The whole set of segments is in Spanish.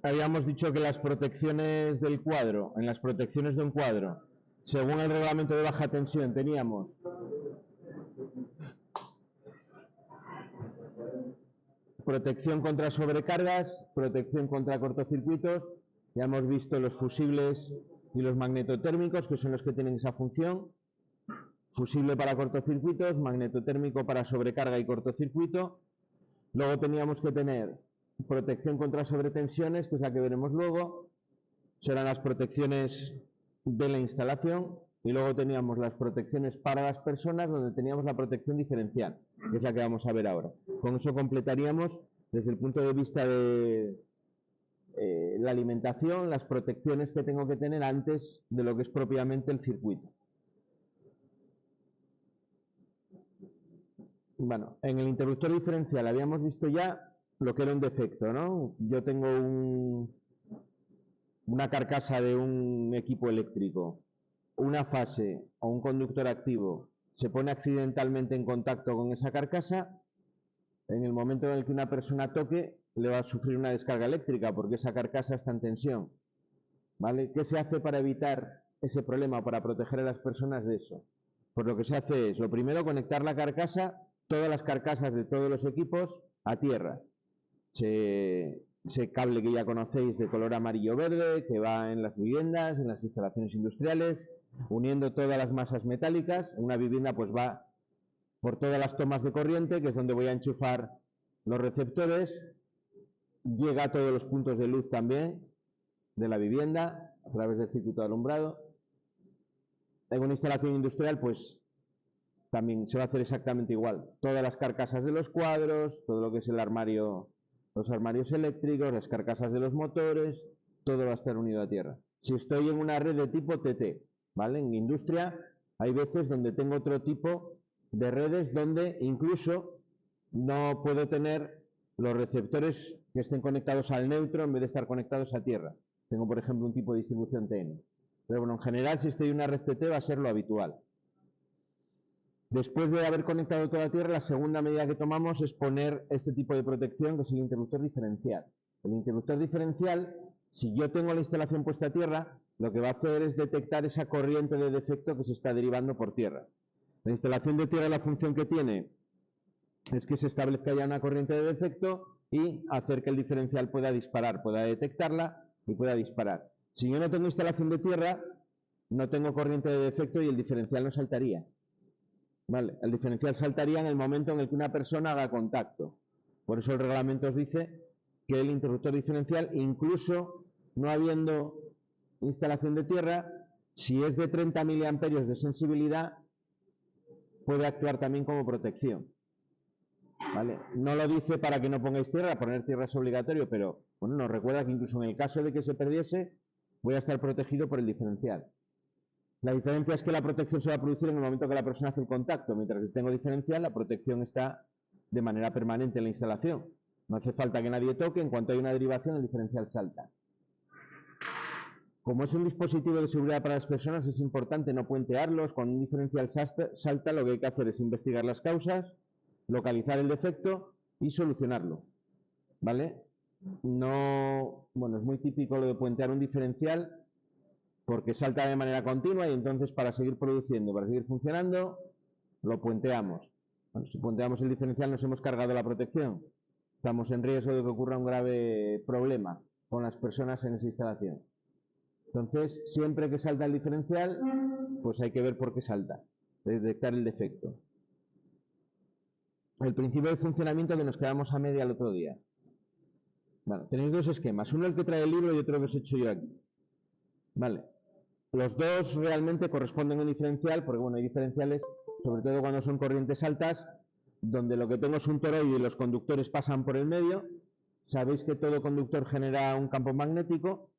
habíamos dicho que las protecciones del cuadro, en las protecciones de un cuadro, según el reglamento de baja tensión, teníamos protección contra sobrecargas, protección contra cortocircuitos. Ya hemos visto los fusibles y los magnetotérmicos, que son los que tienen esa función. Fusible para cortocircuitos, magnetotérmico para sobrecarga y cortocircuito. Luego teníamos que tener protección contra sobretensiones, que es la que veremos luego. Serán las protecciones de la instalación. Y luego teníamos las protecciones para las personas, donde teníamos la protección diferencial, que es la que vamos a ver ahora. Con eso completaríamos, desde el punto de vista de la alimentación, las protecciones que tengo que tener antes de lo que es propiamente el circuito. Bueno, en el interruptor diferencial habíamos visto ya lo que era un defecto, ¿no? Yo tengo una carcasa de un equipo eléctrico, una fase o un conductor activo se pone accidentalmente en contacto con esa carcasa. En el momento en el que una persona toque, le va a sufrir una descarga eléctrica porque esa carcasa está en tensión. ¿Vale? ¿Qué se hace para evitar ese problema, para proteger a las personas de eso? Pues lo que se hace es, lo primero, conectar la carcasa, todas las carcasas de todos los equipos, a tierra. Ese cable que ya conocéis de color amarillo-verde, que va en las viviendas, en las instalaciones industriales, uniendo todas las masas metálicas. Una vivienda pues va por todas las tomas de corriente, que es donde voy a enchufar los receptores. Llega a todos los puntos de luz también de la vivienda, a través del circuito de alumbrado. En una instalación industrial, pues también se va a hacer exactamente igual. Todas las carcasas de los cuadros, todo lo que es el armario, los armarios eléctricos, las carcasas de los motores, todo va a estar unido a tierra. Si estoy en una red de tipo TT, ¿vale? En industria hay veces donde tengo otro tipo de redes donde incluso no puedo tener los receptores que estén conectados al neutro en vez de estar conectados a tierra. Tengo, por ejemplo, un tipo de distribución TN. Pero bueno, en general, si estoy en una red TT va a ser lo habitual. Después de haber conectado toda la tierra, la segunda medida que tomamos es poner este tipo de protección, que es el interruptor diferencial. El interruptor diferencial, si yo tengo la instalación puesta a tierra, lo que va a hacer es detectar esa corriente de defecto que se está derivando por tierra. La instalación de tierra, la función que tiene es que se establezca ya una corriente de defecto y hacer que el diferencial pueda disparar, pueda detectarla y pueda disparar. Si yo no tengo instalación de tierra, no tengo corriente de defecto y el diferencial no saltaría. ¿Vale? El diferencial saltaría en el momento en el que una persona haga contacto. Por eso el reglamento os dice que el interruptor diferencial, incluso no habiendo instalación de tierra, si es de 30 miliamperios de sensibilidad, puede actuar también como protección. ¿Vale? No lo dice para que no pongáis tierra, poner tierra es obligatorio, pero bueno, nos recuerda que incluso en el caso de que se perdiese, voy a estar protegido por el diferencial. La diferencia es que la protección se va a producir en el momento que la persona hace el contacto, mientras que si tengo diferencial, la protección está de manera permanente en la instalación. No hace falta que nadie toque, en cuanto hay una derivación, el diferencial salta. Como es un dispositivo de seguridad para las personas, es importante no puentearlos. Cuando un diferencial salta, lo que hay que hacer es investigar las causas, localizar el defecto y solucionarlo. ¿Vale? No, bueno, es muy típico lo de puentear un diferencial porque salta de manera continua y entonces para seguir produciendo, para seguir funcionando, lo puenteamos. Bueno, si puenteamos el diferencial nos hemos cargado la protección. Estamos en riesgo de que ocurra un grave problema con las personas en esa instalación. Entonces, siempre que salta el diferencial, pues hay que ver por qué salta, detectar el defecto. El principio de funcionamiento que nos quedamos a media el otro día. Bueno, tenéis dos esquemas, uno el que trae el libro y otro que os he hecho yo aquí. Vale. Los dos realmente corresponden a un diferencial, porque bueno, hay diferenciales, sobre todo cuando son corrientes altas, donde lo que tengo es un toroide y los conductores pasan por el medio. Sabéis que todo conductor genera un campo magnético.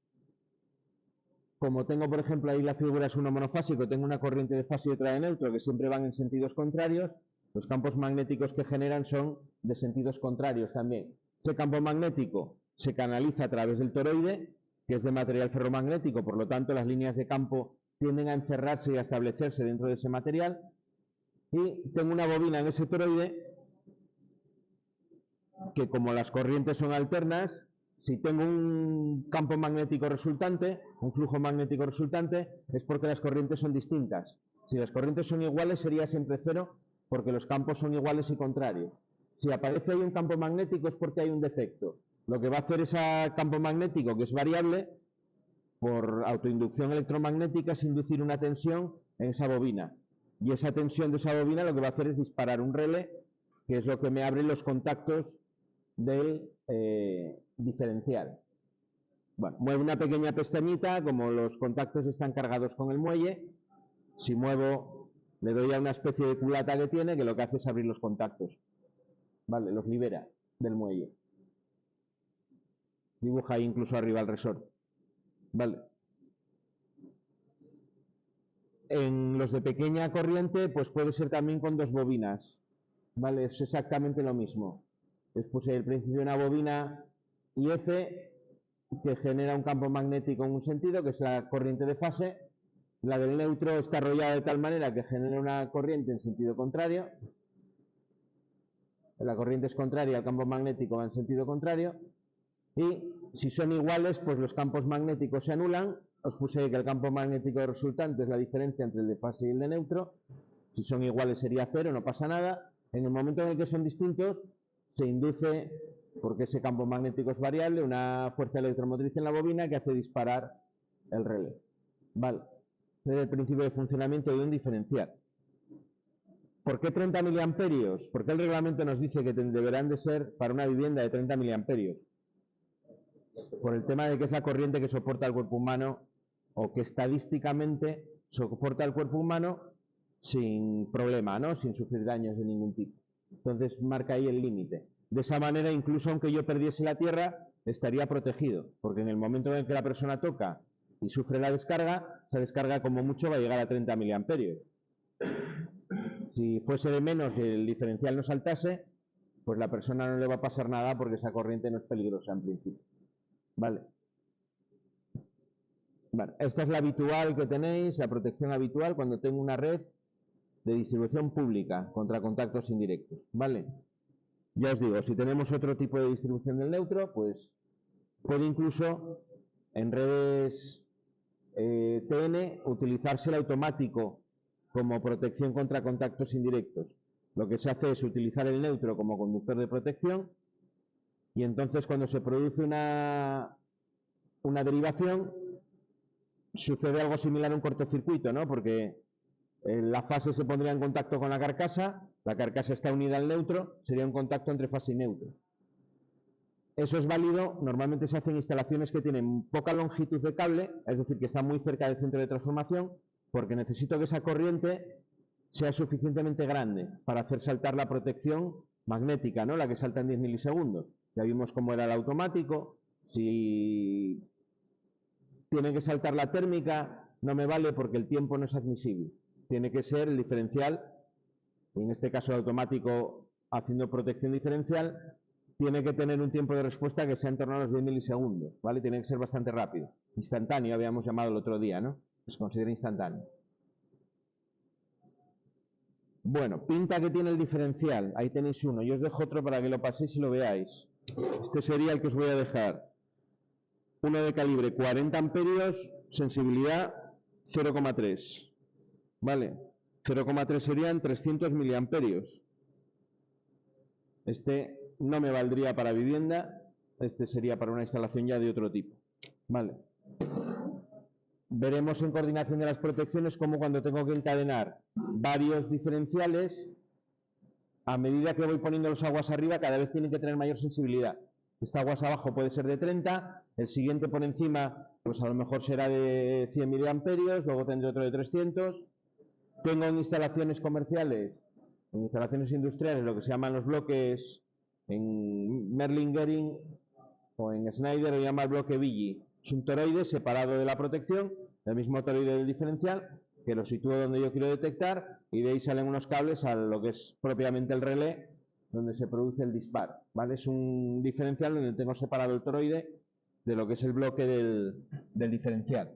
Como tengo, por ejemplo, ahí la figura es uno monofásico, tengo una corriente de fase y otra de neutro que siempre van en sentidos contrarios, los campos magnéticos que generan son de sentidos contrarios también. Ese campo magnético se canaliza a través del toroide, que es de material ferromagnético, por lo tanto las líneas de campo tienden a encerrarse y a establecerse dentro de ese material. Y tengo una bobina en ese toroide que, como las corrientes son alternas, Si tengo un campo magnético resultante, un flujo magnético resultante, es porque las corrientes son distintas. Si las corrientes son iguales, sería siempre cero, porque los campos son iguales y contrarios. Si aparece ahí un campo magnético, es porque hay un defecto. Lo que va a hacer ese campo magnético, que es variable, por autoinducción electromagnética, es inducir una tensión en esa bobina. Y esa tensión de esa bobina lo que va a hacer es disparar un relé, que es lo que me abre los contactos del diferencial. Bueno, muevo una pequeña pestañita, como los contactos están cargados con el muelle, si muevo, le doy a una especie de culata que tiene, que lo que hace es abrir los contactos. Vale, los libera del muelle. Dibuja ahí incluso arriba el resorte. Vale. En los de pequeña corriente, pues puede ser también con dos bobinas. Vale, es exactamente lo mismo. Después el principio de una bobina IF que genera un campo magnético en un sentido, que es la corriente de fase. La del neutro está arrollada de tal manera que genera una corriente en sentido contrario. La corriente es contraria, el campo magnético va en sentido contrario. Y si son iguales, pues los campos magnéticos se anulan. Os puse que el campo magnético resultante es la diferencia entre el de fase y el de neutro. Si son iguales sería cero, no pasa nada. En el momento en el que son distintos, se induce, porque ese campo magnético es variable, una fuerza electromotriz en la bobina que hace disparar el relé. Vale. Este es el principio de funcionamiento de un diferencial. ¿Por qué 30 miliamperios? Porque el reglamento nos dice que deberán de ser para una vivienda de 30 miliamperios. Por el tema de que es la corriente que soporta el cuerpo humano, o que estadísticamente soporta el cuerpo humano sin problema, ¿no? Sin sufrir daños de ningún tipo. Entonces marca ahí el límite. De esa manera, incluso aunque yo perdiese la tierra, estaría protegido, porque en el momento en el que la persona toca y sufre la descarga, esa descarga como mucho va a llegar a 30 miliamperios. Si fuese de menos y el diferencial no saltase, pues la persona no le va a pasar nada porque esa corriente no es peligrosa en principio. Vale. Vale. Esta es la habitual que tenéis, la protección habitual cuando tengo una red de distribución pública contra contactos indirectos. Vale. Ya os digo, si tenemos otro tipo de distribución del neutro, pues puede incluso en redes TN utilizarse el automático como protección contra contactos indirectos. Lo que se hace es utilizar el neutro como conductor de protección y entonces cuando se produce una derivación sucede algo similar a un cortocircuito, ¿no? Porque la fase se pondría en contacto con la carcasa está unida al neutro, sería un contacto entre fase y neutro. Eso es válido, normalmente se hacen instalaciones que tienen poca longitud de cable, es decir, que están muy cerca del centro de transformación, porque necesito que esa corriente sea suficientemente grande para hacer saltar la protección magnética, ¿no? La que salta en 10 milisegundos. Ya vimos cómo era el automático. Si tiene que saltar la térmica, no me vale porque el tiempo no es admisible. Tiene que ser el diferencial, y en este caso el automático haciendo protección diferencial, tiene que tener un tiempo de respuesta que sea en torno a los 10 milisegundos, ¿vale? Tiene que ser bastante rápido. Instantáneo habíamos llamado el otro día, ¿no? Se considera instantáneo. Bueno, pinta que tiene el diferencial. Ahí tenéis uno. Yo os dejo otro para que lo paséis y lo veáis. Este sería el que os voy a dejar. Uno de calibre 40 amperios, sensibilidad 0,3. ¿Vale? 0,3 serían 300 miliamperios. Este no me valdría para vivienda. Este sería para una instalación ya de otro tipo. ¿Vale? Veremos en coordinación de las protecciones cómo cuando tengo que encadenar varios diferenciales, a medida que voy poniendo los aguas arriba, cada vez tienen que tener mayor sensibilidad. Esta aguas abajo puede ser de 30, el siguiente por encima, pues a lo mejor será de 100 miliamperios, luego tendré otro de 300. Tengo en instalaciones comerciales, en instalaciones industriales, lo que se llaman los bloques, en Merlin Gehring o en Schneider lo llama el bloque Billy. Es un toroide separado de la protección, el mismo toroide del diferencial, que lo sitúo donde yo quiero detectar y de ahí salen unos cables a lo que es propiamente el relé, donde se produce el disparo, ¿vale? Es un diferencial donde tengo separado el toroide de lo que es el bloque del diferencial.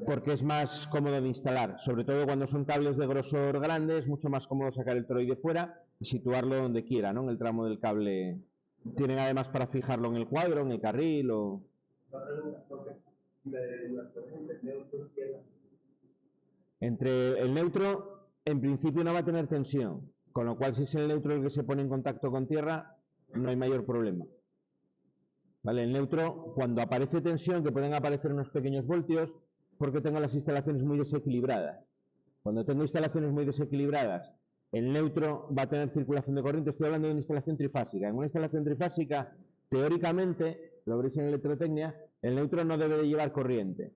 porque es más cómodo de instalar, sobre todo cuando son cables de grosor grande, es mucho más cómodo sacar el toroide fuera y situarlo donde quiera, ¿no? En el tramo del cable. Tienen además para fijarlo en el cuadro, en el carril o... Entre el neutro, en principio no va a tener tensión, con lo cual si es el neutro el que se pone en contacto con tierra, no hay mayor problema. ¿Vale? El neutro, cuando aparece tensión, que pueden aparecer unos pequeños voltios, porque tengo las instalaciones muy desequilibradas. Cuando tengo instalaciones muy desequilibradas, el neutro va a tener circulación de corriente. Estoy hablando de una instalación trifásica. En una instalación trifásica, teóricamente, lo veréis en electrotecnia, el neutro no debe de llevar corriente,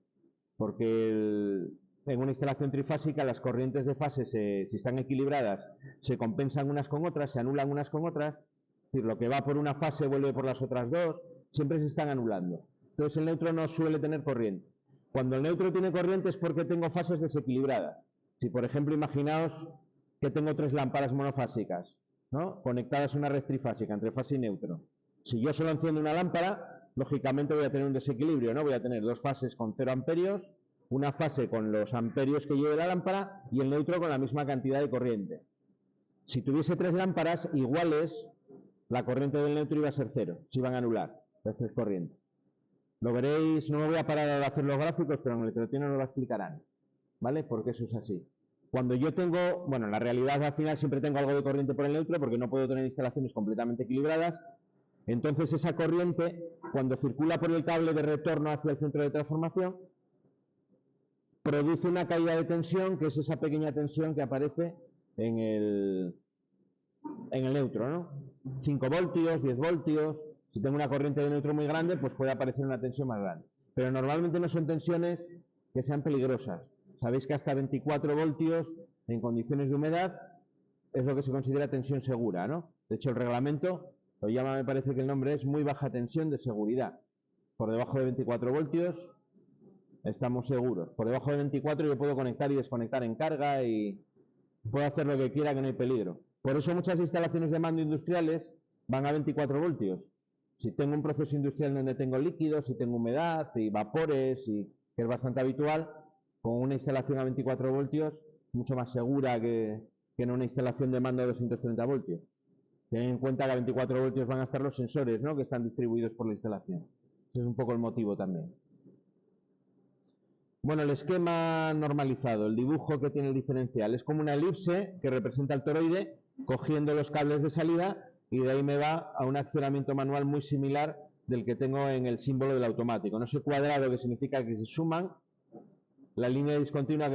porque en una instalación trifásica las corrientes de fase, si están equilibradas, se compensan unas con otras, se anulan unas con otras. Es decir, lo que va por una fase vuelve por las otras dos, siempre se están anulando. Entonces el neutro no suele tener corriente. Cuando el neutro tiene corriente es porque tengo fases desequilibradas. Si, por ejemplo, imaginaos que tengo 3 lámparas monofásicas, ¿no?, conectadas a una red trifásica entre fase y neutro. Si yo solo enciendo una lámpara, lógicamente voy a tener un desequilibrio, ¿no? Voy a tener 2 fases con 0 amperios, una fase con los amperios que lleve la lámpara y el neutro con la misma cantidad de corriente. Si tuviese 3 lámparas iguales, la corriente del neutro iba a ser 0, se iban a anular las 3 corrientes. Lo veréis, no me voy a parar a hacer los gráficos, pero en el electrotecnia nos lo explicarán, ¿vale? Porque eso es así. Cuando yo tengo, bueno, en la realidad al final siempre tengo algo de corriente por el neutro, porque no puedo tener instalaciones completamente equilibradas. Entonces esa corriente, cuando circula por el cable de retorno hacia el centro de transformación, produce una caída de tensión, que es esa pequeña tensión que aparece en el neutro, ¿no? 5 voltios, 10 voltios. Si tengo una corriente de neutro muy grande, pues puede aparecer una tensión más grande. Pero normalmente no son tensiones que sean peligrosas. Sabéis que hasta 24 voltios en condiciones de humedad es lo que se considera tensión segura, ¿no? De hecho, el reglamento lo llama, me parece que el nombre es muy baja tensión de seguridad. Por debajo de 24 voltios estamos seguros. Por debajo de 24 yo puedo conectar y desconectar en carga y puedo hacer lo que quiera, que no hay peligro. Por eso muchas instalaciones de mando industriales van a 24 voltios. Si tengo un proceso industrial donde tengo líquidos, si tengo humedad y vapores, y que es bastante habitual, con una instalación a 24 voltios, mucho más segura que en una instalación de mando a 230 voltios. Ten en cuenta que a 24 voltios van a estar los sensores, ¿no?, que están distribuidos por la instalación. Ese es un poco el motivo también. Bueno, el esquema normalizado, el dibujo que tiene el diferencial, es como una elipse que representa el toroide, cogiendo los cables de salida, y de ahí me va a un accionamiento manual muy similar del que tengo en el símbolo del automático. No ese cuadrado que significa que se suman, la línea discontinua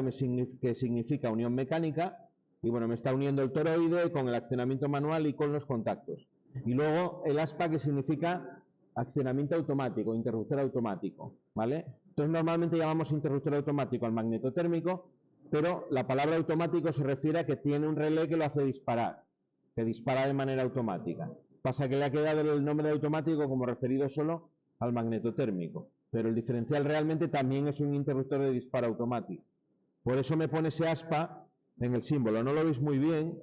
que significa unión mecánica, y bueno, me está uniendo el toroide con el accionamiento manual y con los contactos. Y luego el aspa, que significa accionamiento automático, interruptor automático, ¿vale? Entonces normalmente llamamos interruptor automático al magnetotérmico, pero la palabra automático se refiere a que tiene un relé que lo hace disparar, que dispara de manera automática. Pasa que le ha quedado el nombre de automático como referido solo al magnetotérmico, pero el diferencial realmente también es un interruptor de disparo automático. Por eso me pone ese aspa en el símbolo. No lo veis muy bien,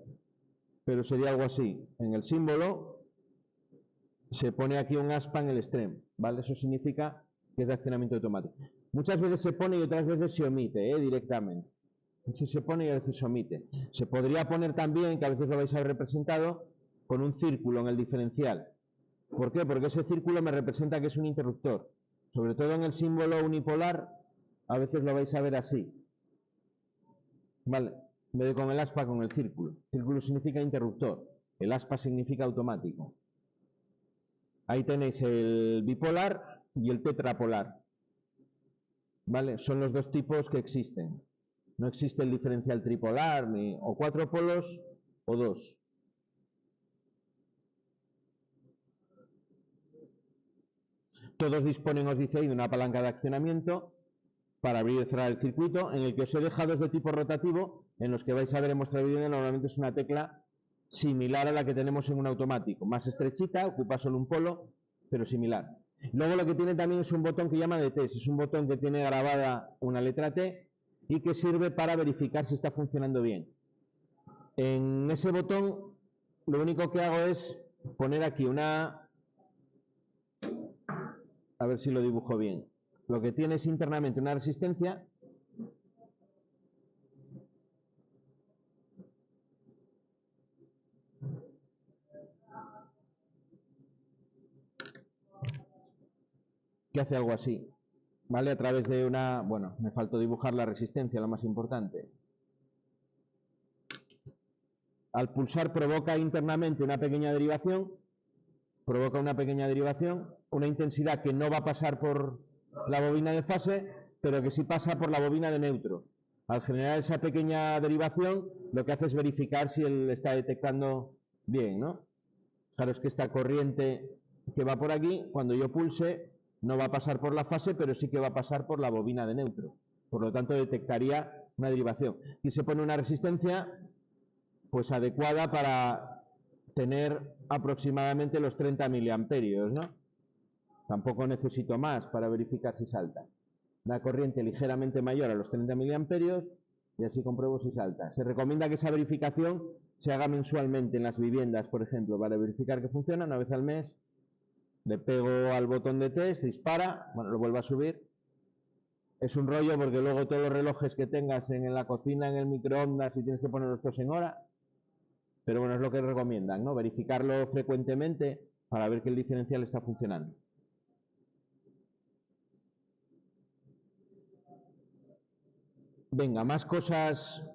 pero sería algo así. En el símbolo se pone aquí un aspa en el extremo, ¿vale? Eso significa que es de accionamiento automático. Muchas veces se pone y otras veces se omite, directamente. Muchas se pone y a veces se omite. Se podría poner también, que a veces lo vais a ver representado, con un círculo en el diferencial. ¿Por qué? Porque ese círculo me representa que es un interruptor. Sobre todo en el símbolo unipolar, a veces lo vais a ver así. ¿Vale? En vez de con el aspa, con el círculo. El círculo significa interruptor. El aspa significa automático. Ahí tenéis el bipolar y el tetrapolar. ¿Vale? Son los dos tipos que existen. No existe el diferencial tripolar, ni o 4 polos o 2. Todos disponen, os dice ahí, de una palanca de accionamiento para abrir y cerrar el circuito, en el que os he dejado de tipo rotativo, en los que vais a ver en vuestra vídeo, normalmente es una tecla similar a la que tenemos en un automático, más estrechita, ocupa solo un polo, pero similar. Luego lo que tiene también es un botón que llama de test, es un botón que tiene grabada una letra T y que sirve para verificar si está funcionando bien. En ese botón lo único que hago es poner aquí una... A ver si lo dibujo bien. Lo que tiene es internamente una resistencia que hace algo así, ¿vale? A través de una, bueno, me faltó dibujar la resistencia, lo más importante. Al pulsar provoca internamente una pequeña derivación, una intensidad que no va a pasar por la bobina de fase, pero que sí pasa por la bobina de neutro. Al generar esa pequeña derivación, lo que hace es verificar si él está detectando bien, ¿no? Claro, es que esta corriente que va por aquí, cuando yo pulse, no va a pasar por la fase, pero sí que va a pasar por la bobina de neutro. Por lo tanto, detectaría una derivación. Y se pone una resistencia, pues adecuada para tener aproximadamente los 30 miliamperios, ¿no? Tampoco necesito más para verificar si salta. Una corriente ligeramente mayor a los 30 miliamperios y así compruebo si salta. Se recomienda que esa verificación se haga mensualmente en las viviendas, por ejemplo, para verificar que funciona. Una vez al mes le pego al botón de test, dispara, bueno, lo vuelvo a subir. Es un rollo porque luego todos los relojes que tengas en la cocina, en el microondas, y tienes que ponerlos todos en hora. Pero bueno, es lo que recomiendan, ¿no? Verificarlo frecuentemente para ver que el diferencial está funcionando. Venga, más cosas,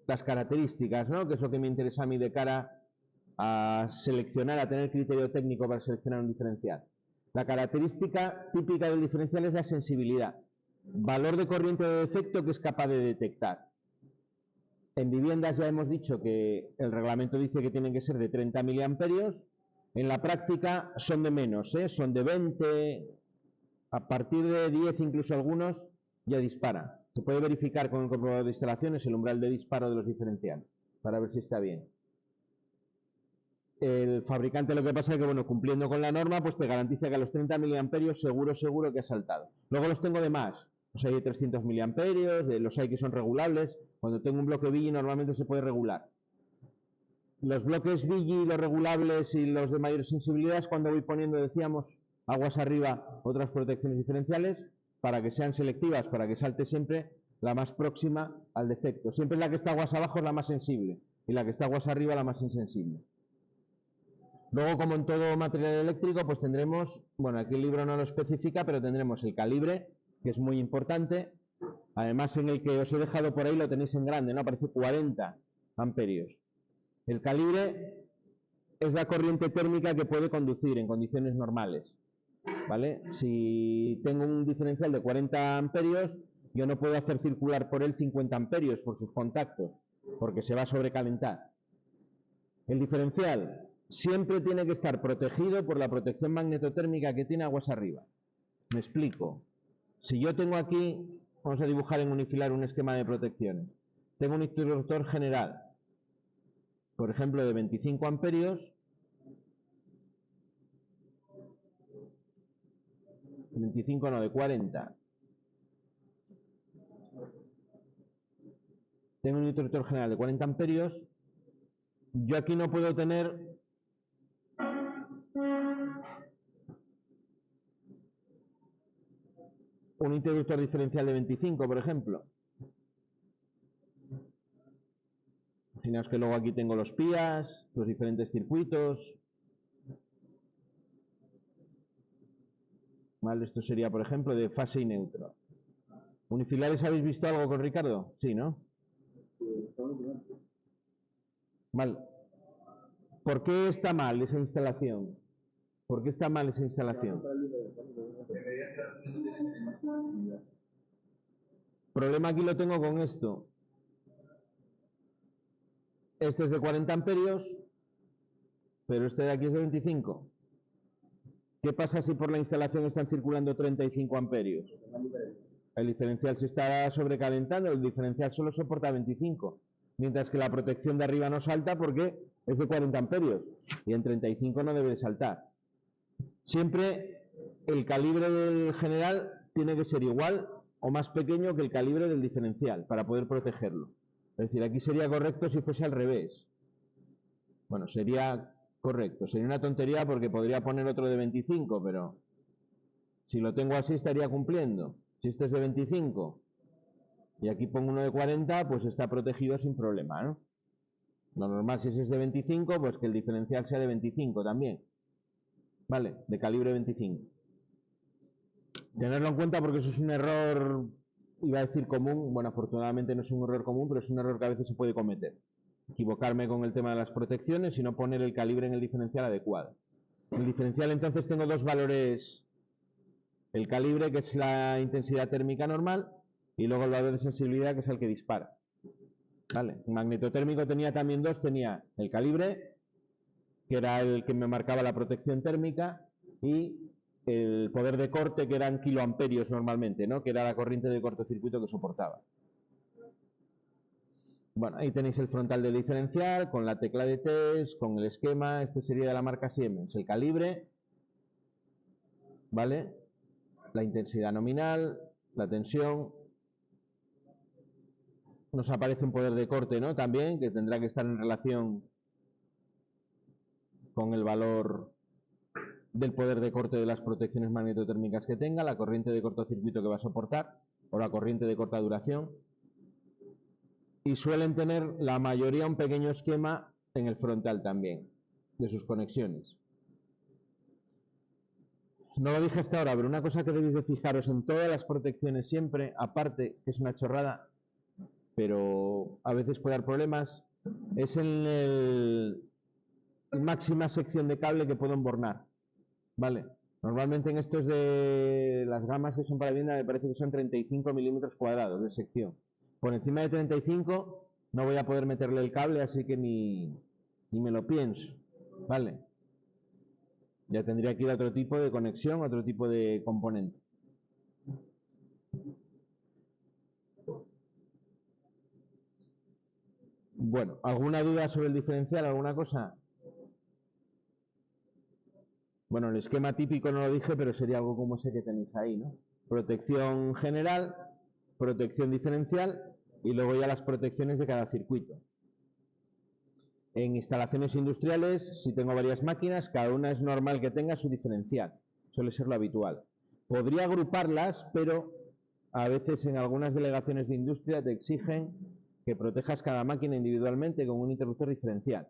las características, ¿no? Que es lo que me interesa a mí de cara a seleccionar, a tener criterio técnico para seleccionar un diferencial. La característica típica del diferencial es la sensibilidad. Valor de corriente de defecto que es capaz de detectar. En viviendas ya hemos dicho que el reglamento dice que tienen que ser de 30 miliamperios. En la práctica son de menos, son de 20, a partir de 10 incluso algunos ya disparan. Se puede verificar con el comprobador de instalaciones el umbral de disparo de los diferenciales para ver si está bien. El fabricante lo que pasa es que, bueno, cumpliendo con la norma, pues te garantiza que a los 30 miliamperios seguro que ha saltado. Luego los tengo de más. Los hay de 300 miliamperios, los hay que son regulables. Cuando tengo un bloque BIGI normalmente se puede regular. Los bloques BIGI, los regulables y los de mayor sensibilidad es cuando voy poniendo, decíamos, aguas arriba otras protecciones diferenciales para que sean selectivas, para que salte siempre la más próxima al defecto. Siempre la que está aguas abajo es la más sensible y la que está aguas arriba la más insensible. Luego, como en todo material eléctrico, pues tendremos, bueno, aquí el libro no lo especifica, pero tendremos el calibre, que es muy importante. Además, en el que os he dejado por ahí lo tenéis en grande, ¿no? Aparece 40 amperios. El calibre es la corriente térmica que puede conducir en condiciones normales, ¿vale? Si tengo un diferencial de 40 amperios, yo no puedo hacer circular por él 50 amperios por sus contactos, porque se va a sobrecalentar. El diferencial siempre tiene que estar protegido por la protección magnetotérmica que tiene aguas arriba. Me explico. Si yo tengo aquí, vamos a dibujar en unifilar un esquema de protecciones. Tengo un interruptor general, por ejemplo, de 25 amperios, 25 no, de 40. Tengo un interruptor general de 40 amperios. Yo aquí no puedo tener un interruptor diferencial de 25, por ejemplo. Imaginaos que luego aquí tengo los PIAs, los diferentes circuitos. ¿Vale? Esto sería, por ejemplo, de fase y neutro. ¿Unifilares habéis visto algo con Ricardo? Sí, ¿no? Vale. ¿Por qué está mal esa instalación? ¿Por qué está mal esa instalación? Problema aquí lo tengo con esto. Este es de 40 amperios, pero este de aquí es de 25. ¿Qué pasa si por la instalación están circulando 35 amperios? El diferencial se está sobrecalentando, el diferencial solo soporta 25, mientras que la protección de arriba no salta porque es de 40 amperios y en 35 no debe saltar. Siempre el calibre del general tiene que ser igual o más pequeño que el calibre del diferencial para poder protegerlo. Es decir, aquí sería correcto si fuese al revés. Bueno, sería correcto. Sería una tontería porque podría poner otro de 25, pero si lo tengo así estaría cumpliendo. Si este es de 25 y aquí pongo uno de 40, pues está protegido sin problema, ¿no? Lo normal, si ese es de 25, pues que el diferencial sea de 25 también. ¿Vale? De calibre 25. Tenerlo en cuenta porque eso es un error, iba a decir común, bueno, afortunadamente no es un error común, pero es un error que a veces se puede cometer. Equivocarme con el tema de las protecciones y no poner el calibre en el diferencial adecuado. En el diferencial entonces tengo dos valores, el calibre, que es la intensidad térmica normal, y luego el valor de sensibilidad, que es el que dispara. ¿Vale? El magnetotérmico tenía también dos, tenía el calibre, que era el que me marcaba la protección térmica, y el poder de corte, que eran kiloamperios normalmente, ¿no? Que era la corriente de cortocircuito que soportaba. Bueno, ahí tenéis el frontal del diferencial, con la tecla de test, con el esquema. Este sería de la marca Siemens. El calibre, ¿vale? La intensidad nominal, la tensión. Nos aparece un poder de corte, ¿no? También, que tendrá que estar en relación con el valor del poder de corte de las protecciones magnetotérmicas que tenga, la corriente de cortocircuito que va a soportar, o la corriente de corta duración. Y suelen tener la mayoría un pequeño esquema en el frontal también, de sus conexiones. No lo dije hasta ahora, pero una cosa que debéis de fijaros en todas las protecciones siempre, aparte, que es una chorrada, pero a veces puede dar problemas, es en la máxima sección de cable que puedo embornar, ¿vale? Normalmente en estos de las gamas que son para vivienda me parece que son 35 milímetros cuadrados de sección. Por encima de 35 no voy a poder meterle el cable, así que ni me lo pienso, ¿vale? Ya tendría que ir a otro tipo de conexión, otro tipo de componente. Bueno, ¿alguna duda sobre el diferencial? ¿Alguna cosa? Bueno, el esquema típico no lo dije, pero sería algo como ese que tenéis ahí, ¿no? Protección general, protección diferencial y luego ya las protecciones de cada circuito. En instalaciones industriales, si tengo varias máquinas, cada una es normal que tenga su diferencial. Suele ser lo habitual. Podría agruparlas, pero a veces en algunas delegaciones de industria te exigen que protejas cada máquina individualmente con un interruptor diferencial.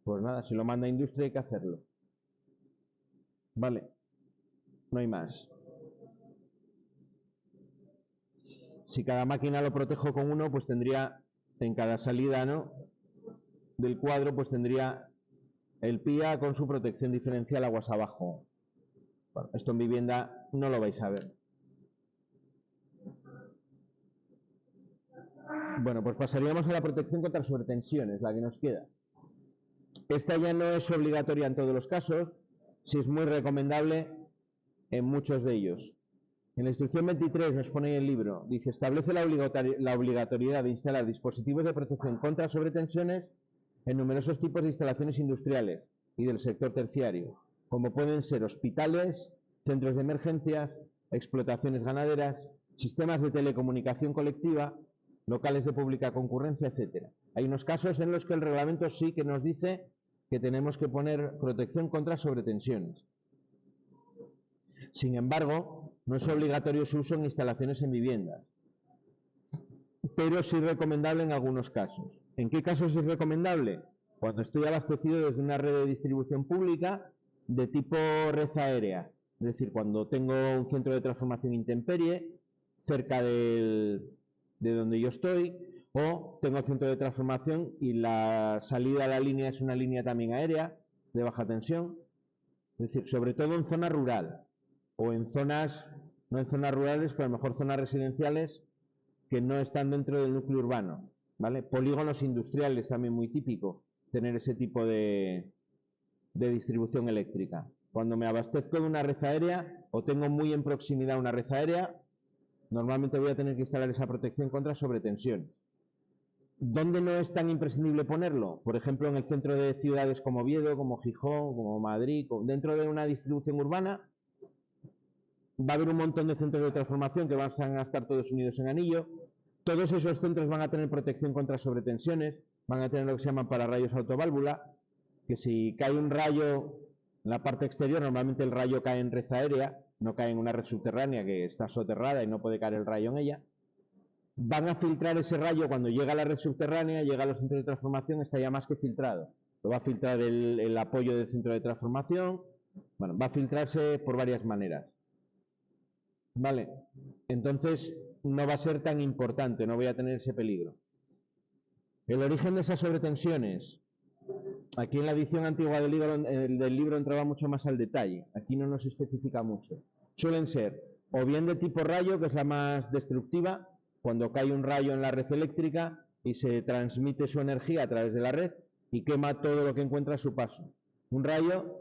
Pues nada, si lo manda a industria hay que hacerlo. Vale, no hay más. Si cada máquina lo protejo con uno, pues tendría en cada salida, ¿no?, del cuadro, pues tendría el PIA con su protección diferencial aguas abajo. Bueno, esto en vivienda no lo vais a ver. Bueno, pues pasaríamos a la protección contra sobretensiones, la que nos queda. Esta ya no es obligatoria en todos los casos, sí es muy recomendable en muchos de ellos. En la instrucción 23 nos pone en el libro, dice, establece la obligatoriedad de instalar dispositivos de protección contra sobretensiones en numerosos tipos de instalaciones industriales y del sector terciario, como pueden ser hospitales, centros de emergencias, explotaciones ganaderas, sistemas de telecomunicación colectiva, locales de pública concurrencia, etc. Hay unos casos en los que el reglamento sí que nos dice que tenemos que poner protección contra sobretensiones. Sin embargo, no es obligatorio su uso en instalaciones en viviendas, pero sí recomendable en algunos casos. ¿En qué casos es recomendable? Cuando estoy abastecido desde una red de distribución pública de tipo red aérea, es decir, cuando tengo un centro de transformación intemperie cerca de donde yo estoy, o tengo centro de transformación y la salida a la línea es una línea también aérea de baja tensión, es decir, sobre todo en zona rural o en zonas, no en zonas rurales, pero a lo mejor zonas residenciales que no están dentro del núcleo urbano, ¿vale? Polígonos industriales también muy típico tener ese tipo de distribución eléctrica. Cuando me abastezco de una red aérea o tengo muy en proximidad una red aérea, normalmente voy a tener que instalar esa protección contra sobretensiones. ¿Dónde no es tan imprescindible ponerlo? Por ejemplo, en el centro de ciudades como Oviedo, como Gijón, como Madrid, dentro de una distribución urbana, va a haber un montón de centros de transformación que van a estar todos unidos en anillo. Todos esos centros van a tener protección contra sobretensiones, van a tener lo que se llaman pararrayos autoválvula, que si cae un rayo en la parte exterior, normalmente el rayo cae en red aérea, no cae en una red subterránea que está soterrada y no puede caer el rayo en ella. Van a filtrar ese rayo cuando llega a la red subterránea, llega a los centros de transformación, está ya más que filtrado. Lo va a filtrar el apoyo del centro de transformación, bueno, va a filtrarse por varias maneras. ¿vale? Entonces no va a ser tan importante, no voy a tener ese peligro. El origen de esas sobretensiones, aquí en la edición antigua del libro entraba mucho más al detalle, aquí no nos especifica mucho. Suelen ser o bien de tipo rayo, que es la más destructiva, cuando cae un rayo en la red eléctrica y se transmite su energía a través de la red y quema todo lo que encuentra a su paso. Un rayo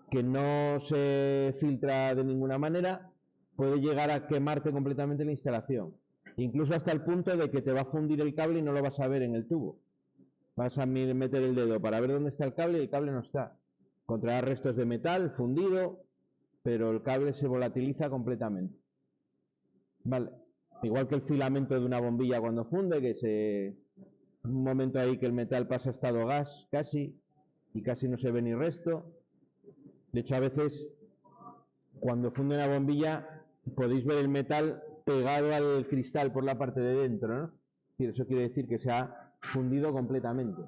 que no se filtra de ninguna manera puede llegar a quemarte completamente la instalación, incluso hasta el punto de que te va a fundir el cable y no lo vas a ver en el tubo. Vas a meter el dedo para ver dónde está el cable y el cable no está. Encontrarás restos de metal fundido, pero el cable se volatiliza completamente. Vale. Igual que el filamento de una bombilla cuando funde, que un momento ahí que el metal pasa a estado gas casi, y casi no se ve ni resto. De hecho, a veces, cuando funde una bombilla, podéis ver el metal pegado al cristal por la parte de dentro, ¿no? Y eso quiere decir que se ha fundido completamente.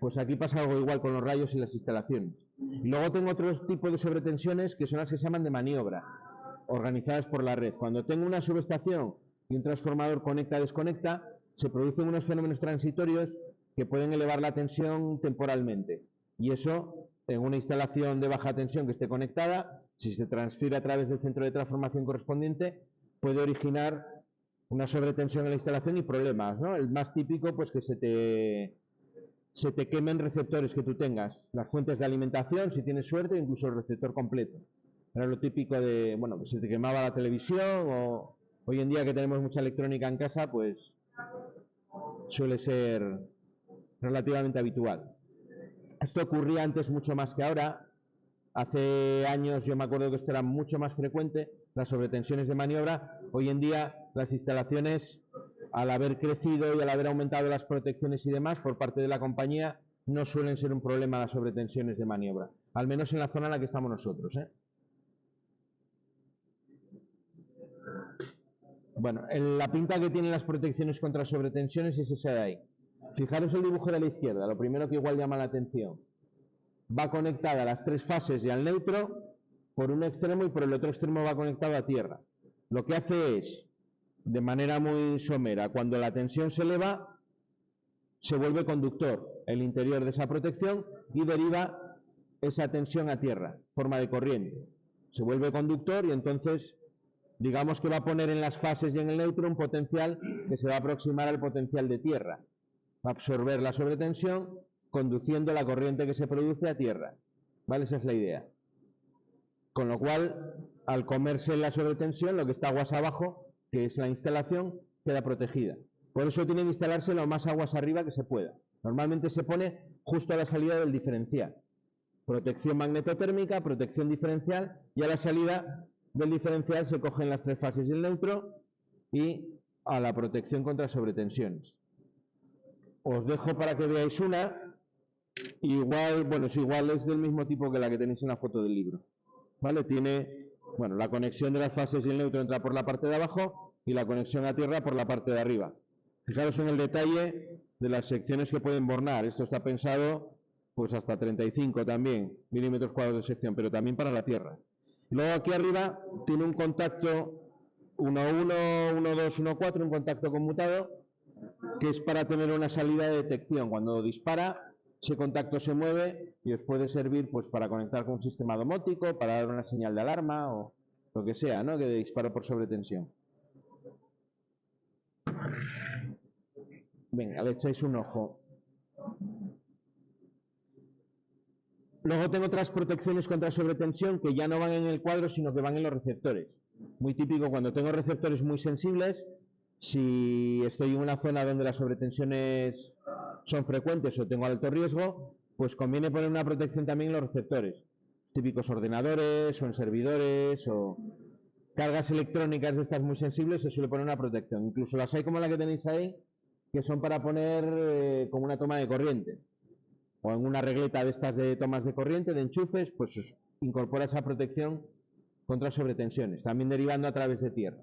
Pues aquí pasa algo igual con los rayos y las instalaciones. Y luego tengo otros tipos de sobretensiones que son las que se llaman de maniobra, organizadas por la red. Cuando tengo una subestación y un transformador conecta-desconecta, se producen unos fenómenos transitorios que pueden elevar la tensión temporalmente. Y eso, en una instalación de baja tensión que esté conectada, si se transfiere a través del centro de transformación correspondiente, puede originar una sobretensión en la instalación y problemas, ¿no? El más típico, pues que se te quemen receptores que tú tengas, las fuentes de alimentación, si tienes suerte, incluso el receptor completo. Era lo típico de, bueno, que se te quemaba la televisión, o hoy en día que tenemos mucha electrónica en casa, pues suele ser relativamente habitual. Esto ocurría antes mucho más que ahora. Hace años yo me acuerdo que esto era mucho más frecuente, las sobretensiones de maniobra. Hoy en día las instalaciones, al haber crecido y al haber aumentado las protecciones y demás por parte de la compañía, no suelen ser un problema las sobretensiones de maniobra, al menos en la zona en la que estamos nosotros, ¿eh? Bueno, la pinta que tienen las protecciones contra sobretensiones es esa de ahí. Fijaros el dibujo de la izquierda, lo primero que igual llama la atención. Va conectada a las tres fases y al neutro por un extremo y por el otro extremo va conectado a tierra. Lo que hace es, de manera muy somera, cuando la tensión se eleva, se vuelve conductor el interior de esa protección y deriva esa tensión a tierra, forma de corriente. Se vuelve conductor y entonces digamos que va a poner en las fases y en el neutro un potencial que se va a aproximar al potencial de tierra. Va a absorber la sobretensión conduciendo la corriente que se produce a tierra. ¿Vale? Esa es la idea. Con lo cual, al comerse la sobretensión, lo que está aguas abajo, que es la instalación, queda protegida. Por eso tiene que instalarse lo más aguas arriba que se pueda. Normalmente se pone justo a la salida del diferencial. Protección magnetotérmica, protección diferencial, y a la salida del diferencial se cogen las tres fases y el neutro y a la protección contra sobretensiones. Os dejo para que veáis una. Igual, bueno, es del mismo tipo que la que tenéis en la foto del libro. ¿Vale? Tiene, bueno, la conexión de las fases y el neutro entra por la parte de abajo y la conexión a tierra por la parte de arriba. Fijaros en el detalle de las secciones que pueden bornar. Esto está pensado pues hasta 35 también milímetros cuadrados de sección, pero también para la tierra. Luego aquí arriba tiene un contacto 1.1, 1.2, 1.4, un contacto conmutado, que es para tener una salida de detección. Cuando dispara, ese contacto se mueve y os puede servir pues para conectar con un sistema domótico, para dar una señal de alarma o lo que sea, ¿no? Que de disparo por sobretensión. Venga, le echáis un ojo. Luego tengo otras protecciones contra sobretensión que ya no van en el cuadro, sino que van en los receptores. Muy típico cuando tengo receptores muy sensibles, si estoy en una zona donde las sobretensiones son frecuentes o tengo alto riesgo, pues conviene poner una protección también en los receptores. Típicos ordenadores o en servidores o cargas electrónicas de estas muy sensibles se suele poner una protección. Incluso las hay como la que tenéis ahí, que son para poner como una toma de corriente. O en una regleta de estas de tomas de corriente, de enchufes, pues os incorpora esa protección contra sobretensiones, también derivando a través de tierra.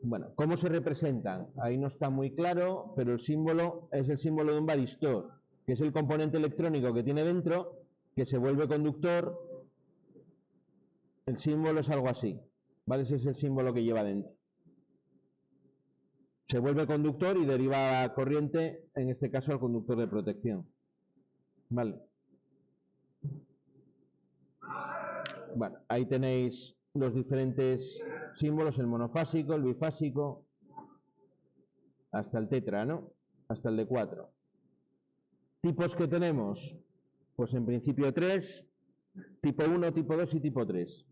Bueno, ¿cómo se representan? Ahí no está muy claro, pero el símbolo es el símbolo de un varistor, que es el componente electrónico que tiene dentro, que se vuelve conductor El símbolo es algo así, ¿vale? Ese es el símbolo que lleva dentro. Se vuelve conductor y deriva corriente, en este caso al conductor de protección. Vale. Bueno, ahí tenéis los diferentes símbolos, el monofásico, el bifásico, hasta el tetra, ¿no? Hasta el de 4. Tipos que tenemos, pues en principio 3, tipo 1, tipo 2 y tipo 3.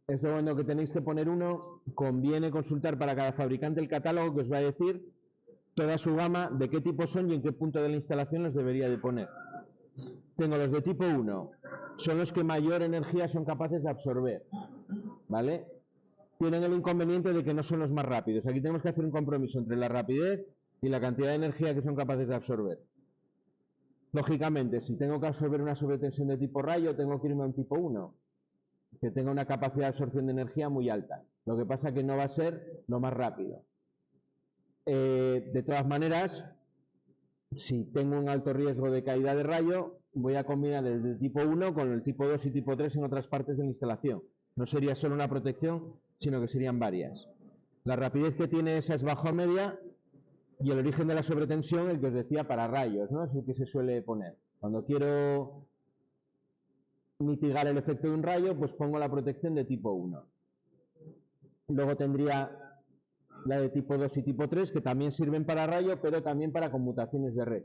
Esto cuando que tenéis que poner uno, conviene consultar para cada fabricante el catálogo que os va a decir toda su gama, de qué tipo son y en qué punto de la instalación los debería de poner. Tengo los de tipo 1, son los que mayor energía son capaces de absorber, ¿vale? Tienen el inconveniente de que no son los más rápidos. Aquí tenemos que hacer un compromiso entre la rapidez y la cantidad de energía que son capaces de absorber. Lógicamente, si tengo que absorber una sobretensión de tipo rayo, tengo que irme a un tipo 1, que tenga una capacidad de absorción de energía muy alta. Lo que pasa es que no va a ser lo más rápido. De todas maneras, si tengo un alto riesgo de caída de rayo, voy a combinar el de tipo 1 con el tipo 2 y tipo 3 en otras partes de la instalación. No sería solo una protección, sino que serían varias. La rapidez que tiene esa es bajo a media y el origen de la sobretensión, el que os decía, para rayos, ¿no? Es el que se suele poner. Cuando quiero mitigar el efecto de un rayo, pues pongo la protección de tipo 1. Luego tendría la de tipo 2 y tipo 3, que también sirven para rayo, pero también para conmutaciones de red.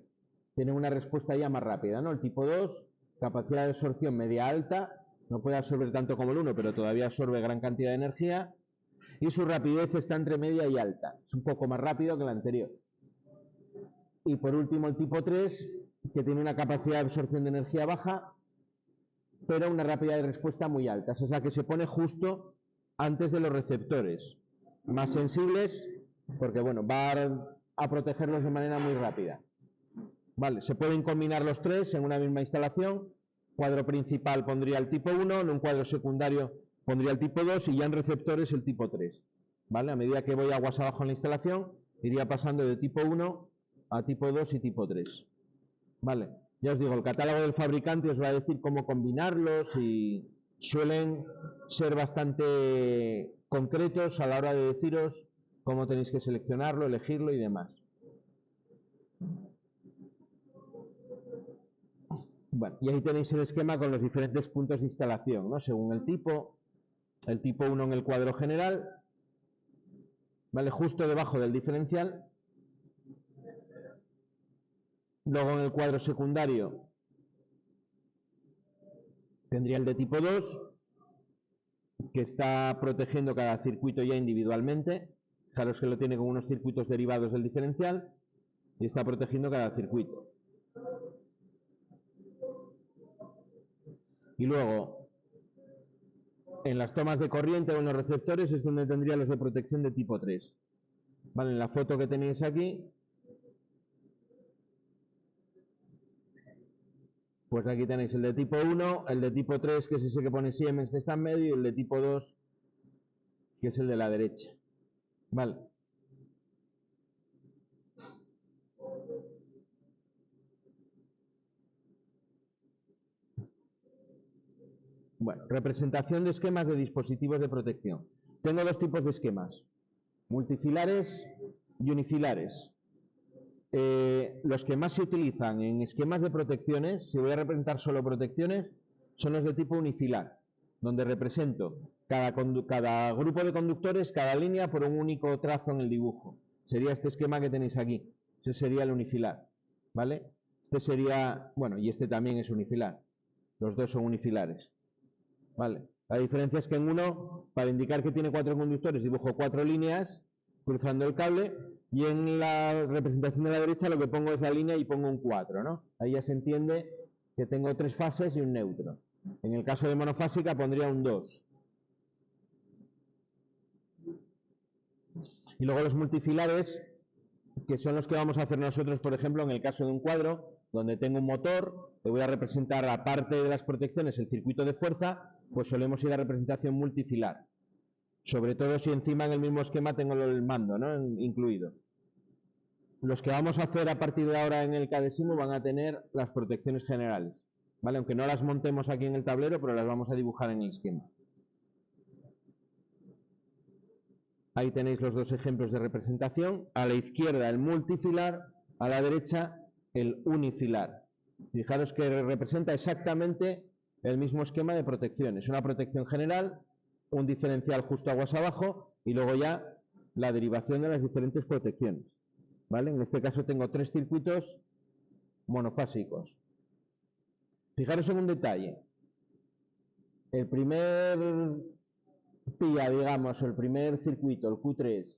Tienen una respuesta ya más rápida, ¿no? El tipo 2, capacidad de absorción media alta, no puede absorber tanto como el 1, pero todavía absorbe gran cantidad de energía, y su rapidez está entre media y alta, es un poco más rápido que el anterior. Y por último el tipo 3, que tiene una capacidad de absorción de energía baja, pero una rapidez de respuesta muy alta. Esa es la que se pone justo antes de los receptores, más sensibles, porque bueno, va a protegerlos de manera muy rápida. Vale, se pueden combinar los tres en una misma instalación. Cuadro principal pondría el tipo 1, en un cuadro secundario pondría el tipo 2 y ya en receptores el tipo 3. ¿Vale? A medida que voy aguas abajo en la instalación, iría pasando de tipo 1 a tipo 2 y tipo 3. Vale, ya os digo, el catálogo del fabricante os va a decir cómo combinarlos y suelen ser bastante concretos a la hora de deciros cómo tenéis que seleccionarlo, elegirlo y demás. Bueno, y ahí tenéis el esquema con los diferentes puntos de instalación, ¿no? Según el tipo 1 en el cuadro general, ¿vale? Justo debajo del diferencial. Luego en el cuadro secundario tendría el de tipo 2, que está protegiendo cada circuito ya individualmente. Fijaros que lo tiene con unos circuitos derivados del diferencial y está protegiendo cada circuito. Y luego, en las tomas de corriente o en los receptores es donde tendría los de protección de tipo 3. Vale, en la foto que tenéis aquí, pues aquí tenéis el de tipo 1, el de tipo 3, que es ese que pone Siemens, que está en medio, y el de tipo 2, que es el de la derecha. Vale. Bueno, representación de esquemas de dispositivos de protección. Tengo dos tipos de esquemas, multifilares y unifilares. Los que más se utilizan en esquemas de protecciones, si voy a representar solo protecciones, son los de tipo unifilar, donde represento cada grupo de conductores, cada línea por un único trazo en el dibujo. Sería este esquema que tenéis aquí. Ese sería el unifilar, ¿vale? Este sería, bueno, y este también es unifilar. Los dos son unifilares. Vale. La diferencia es que en uno, para indicar que tiene 4 conductores, dibujo 4 líneas cruzando el cable, y en la representación de la derecha lo que pongo es la línea y pongo un 4, ¿no? Ahí ya se entiende que tengo 3 fases y un neutro. En el caso de monofásica pondría un 2. Y luego los multifilares, que son los que vamos a hacer nosotros, por ejemplo, en el caso de un cuadro, donde tengo un motor, le voy a representar, aparte de las protecciones, el circuito de fuerza, pues solemos ir a representación multifilar. Sobre todo si encima en el mismo esquema tengo el mando, ¿no? Incluido. Los que vamos a hacer a partir de ahora en el CADESIMO van a tener las protecciones generales. ¿vale? Aunque no las montemos aquí en el tablero, pero las vamos a dibujar en el esquema. Ahí tenéis los dos ejemplos de representación. A la izquierda el multifilar, a la derecha el unifilar. Fijaros que representa exactamente el mismo esquema de protecciones. Una protección general, un diferencial justo aguas abajo y luego ya la derivación de las diferentes protecciones. ¿Vale? En este caso tengo 3 circuitos monofásicos. Fijaros en un detalle. El primer PIA, digamos, el primer circuito, el Q3,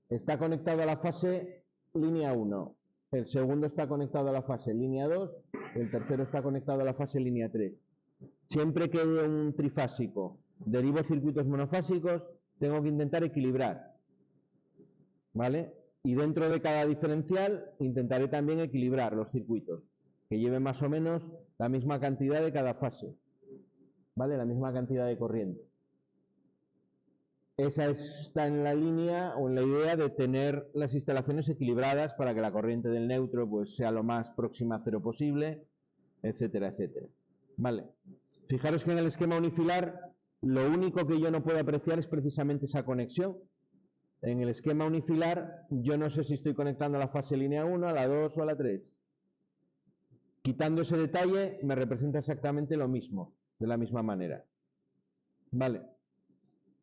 está conectado a la fase línea 1. El segundo está conectado a la fase línea 2. El tercero está conectado a la fase línea 3. Siempre que un trifásico derivo circuitos monofásicos, tengo que intentar equilibrar. ¿Vale? Y dentro de cada diferencial intentaré también equilibrar los circuitos, que lleven más o menos la misma cantidad de cada fase. ¿Vale? La misma cantidad de corriente. Esa está en la línea o en la idea de tener las instalaciones equilibradas para que la corriente del neutro pues, sea lo más próxima a cero posible, etcétera, etcétera. Vale. Fijaros que en el esquema unifilar lo único que yo no puedo apreciar es precisamente esa conexión. En el esquema unifilar yo no sé si estoy conectando a la fase línea 1, a la 2 o a la 3. Quitando ese detalle me representa exactamente lo mismo, de la misma manera. Vale.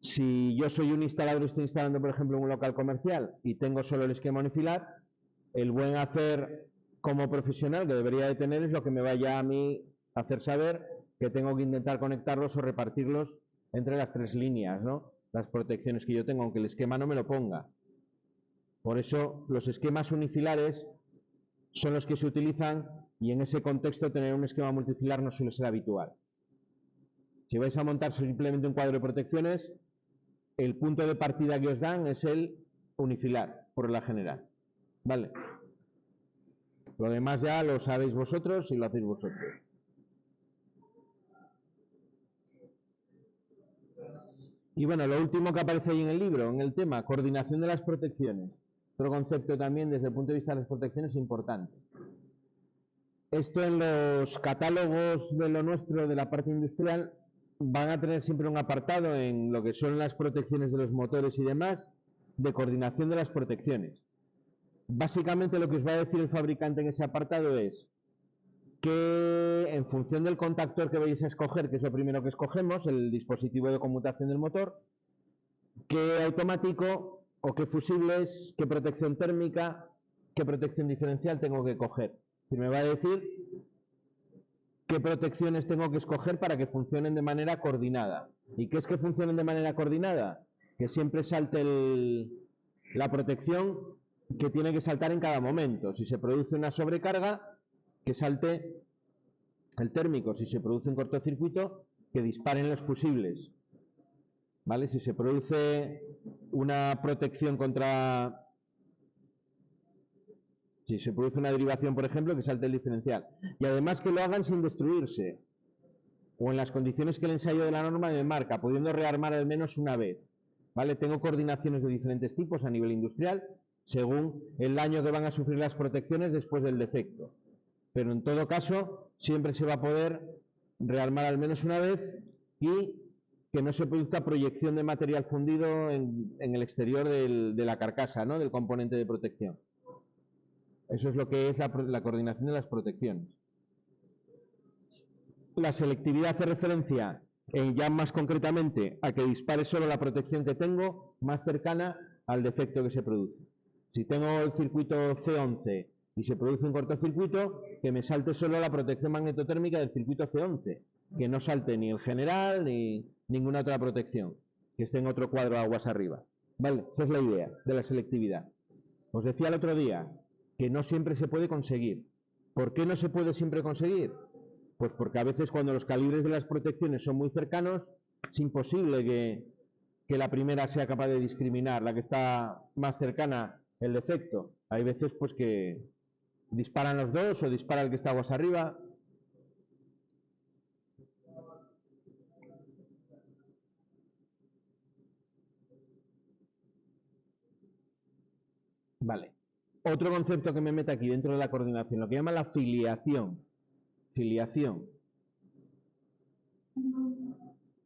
Si yo soy un instalador y estoy instalando, por ejemplo, un local comercial y tengo solo el esquema unifilar, el buen hacer como profesional que debería de tener es lo que me vaya a mí a hacer saber que tengo que intentar conectarlos o repartirlos entre las 3 líneas, ¿no? Las protecciones que yo tengo, aunque el esquema no me lo ponga. Por eso los esquemas unifilares son los que se utilizan y en ese contexto tener un esquema multifilar no suele ser habitual. Si vais a montar simplemente un cuadro de protecciones, el punto de partida que os dan es el unifilar, por la general. ¿Vale? Lo demás ya lo sabéis vosotros y lo hacéis vosotros. Y bueno, lo último que aparece ahí en el libro, en el tema, coordinación de las protecciones. Otro concepto también desde el punto de vista de las protecciones importante. Esto en los catálogos de lo nuestro, de la parte industrial, van a tener siempre un apartado en lo que son las protecciones de los motores y demás, de coordinación de las protecciones. Básicamente lo que os va a decir el fabricante en ese apartado es que en función del contactor que vais a escoger, que es lo primero que escogemos, el dispositivo de conmutación del motor, qué automático o qué fusibles, qué protección térmica, qué protección diferencial tengo que coger. Y me va a decir qué protecciones tengo que escoger para que funcionen de manera coordinada. ¿Y qué es que funcionen de manera coordinada? Que siempre salte la protección que tiene que saltar en cada momento. Si se produce una sobrecarga, que salte el térmico. Si se produce un cortocircuito, que disparen los fusibles. ¿Vale? Si se produce una protección contra... Si se produce una derivación, por ejemplo, que salte el diferencial. Y además que lo hagan sin destruirse. O en las condiciones que el ensayo de la norma me marca, pudiendo rearmar al menos una vez. ¿Vale? Tengo coordinaciones de diferentes tipos a nivel industrial, según el daño que van a sufrir las protecciones después del defecto. Pero en todo caso, siempre se va a poder rearmar al menos una vez y que no se produzca proyección de material fundido en el exterior de la carcasa, ¿no? Del componente de protección. Eso es lo que es la coordinación de las protecciones. La selectividad hace referencia, ya más concretamente, a que dispare solo la protección que tengo más cercana al defecto que se produce. Si tengo el circuito C11 y se produce un cortocircuito, que me salte solo la protección magnetotérmica del circuito C11, que no salte ni el general ni ninguna otra protección, que esté en otro cuadro aguas arriba. Vale, esa es la idea de la selectividad. Os decía el otro día que no siempre se puede conseguir. ¿Por qué no se puede siempre conseguir? Pues porque a veces cuando los calibres de las protecciones son muy cercanos, es imposible que la primera sea capaz de discriminar la que está más cercana el defecto. Hay veces pues que disparan los dos o dispara el que está aguas arriba. Vale. Otro concepto que me mete aquí dentro de la coordinación, lo que llama la filiación. Filiación.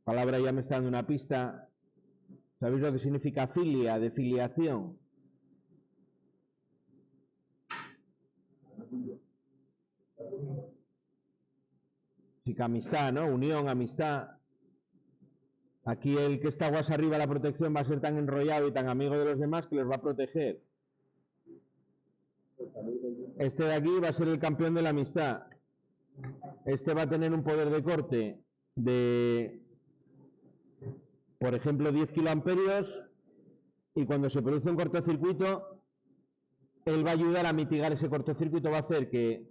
Palabra ya me está dando una pista. ¿Sabéis lo que significa filia, de filiación? Sí, amistad, ¿no? Unión, amistad. Aquí el que está aguas arriba la protección va a ser tan enrollado y tan amigo de los demás que los va a proteger. Este de aquí va a ser el campeón de la amistad. Este va a tener un poder de corte de, por ejemplo, 10 kiloamperios, y cuando se produce un cortocircuito, él va a ayudar a mitigar ese cortocircuito, va a hacer que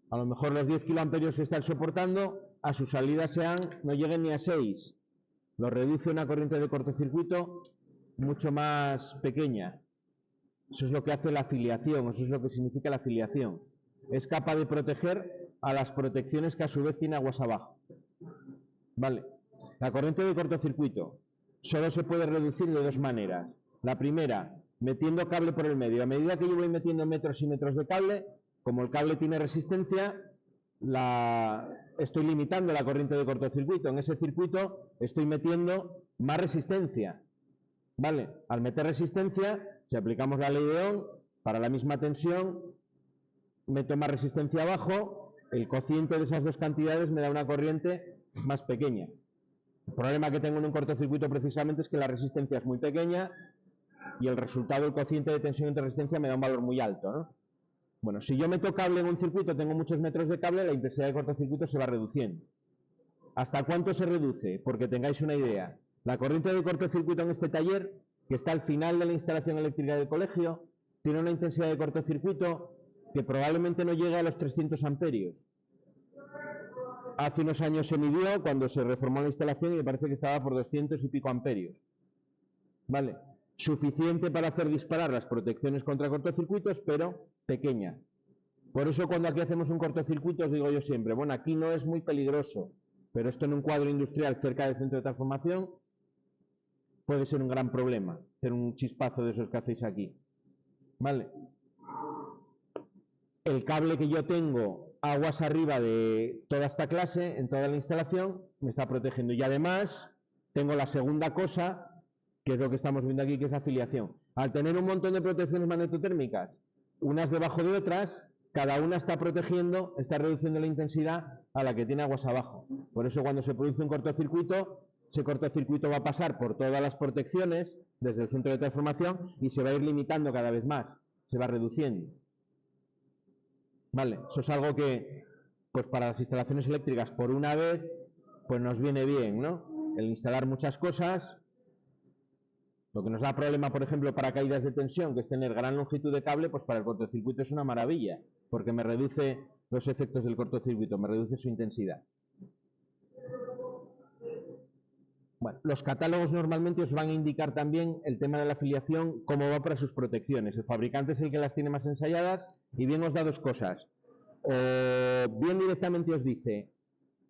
a lo mejor los 10 kiloamperios que están soportando, a su salida no lleguen ni a 6. Lo reduce una corriente de cortocircuito mucho más pequeña. Eso es lo que hace la filiación, eso es lo que significa la filiación. Es capaz de proteger a las protecciones que a su vez tiene aguas abajo. Vale. La corriente de cortocircuito solo se puede reducir de dos maneras. La primera, metiendo cable por el medio. A medida que yo voy metiendo metros y metros de cable, como el cable tiene resistencia, estoy limitando la corriente de cortocircuito. En ese circuito estoy metiendo más resistencia. Vale, al meter resistencia, si aplicamos la ley de Ohm, para la misma tensión, meto más resistencia abajo, el cociente de esas dos cantidades me da una corriente más pequeña. El problema que tengo en un cortocircuito precisamente es que la resistencia es muy pequeña y el resultado, el cociente de tensión entre resistencia, me da un valor muy alto, ¿no? Bueno, si yo meto cable en un circuito, tengo muchos metros de cable, la intensidad de cortocircuito se va reduciendo. ¿Hasta cuánto se reduce? Porque tengáis una idea. La corriente de cortocircuito en este taller, que está al final de la instalación eléctrica del colegio, tiene una intensidad de cortocircuito que probablemente no llegue a los 300 amperios. Hace unos años se midió cuando se reformó la instalación y me parece que estaba por 200 y pico amperios. ¿Vale? Suficiente para hacer disparar las protecciones contra cortocircuitos, pero pequeña. Por eso cuando aquí hacemos un cortocircuito os digo yo siempre, bueno, aquí no es muy peligroso, pero esto en un cuadro industrial cerca del centro de transformación puede ser un gran problema, hacer un chispazo de esos que hacéis aquí. ¿Vale? El cable que yo tengo aguas arriba de toda esta clase, en toda la instalación, me está protegiendo. Y además tengo la segunda cosa, que es lo que estamos viendo aquí, que es la filiación. Al tener un montón de protecciones magnetotérmicas, unas debajo de otras, cada una está protegiendo, está reduciendo la intensidad a la que tiene aguas abajo. Por eso cuando se produce un cortocircuito, ese cortocircuito va a pasar por todas las protecciones desde el centro de transformación y se va a ir limitando cada vez más, se va reduciendo. Vale, eso es algo que, pues para las instalaciones eléctricas, por una vez, pues nos viene bien, ¿no? El instalar muchas cosas. Lo que nos da problema, por ejemplo, para caídas de tensión, que es tener gran longitud de cable, pues para el cortocircuito es una maravilla, porque me reduce los efectos del cortocircuito, me reduce su intensidad. Bueno, los catálogos normalmente os van a indicar también el tema de la afiliación, cómo va para sus protecciones. El fabricante es el que las tiene más ensayadas y bien os da dos cosas. O bien directamente os dice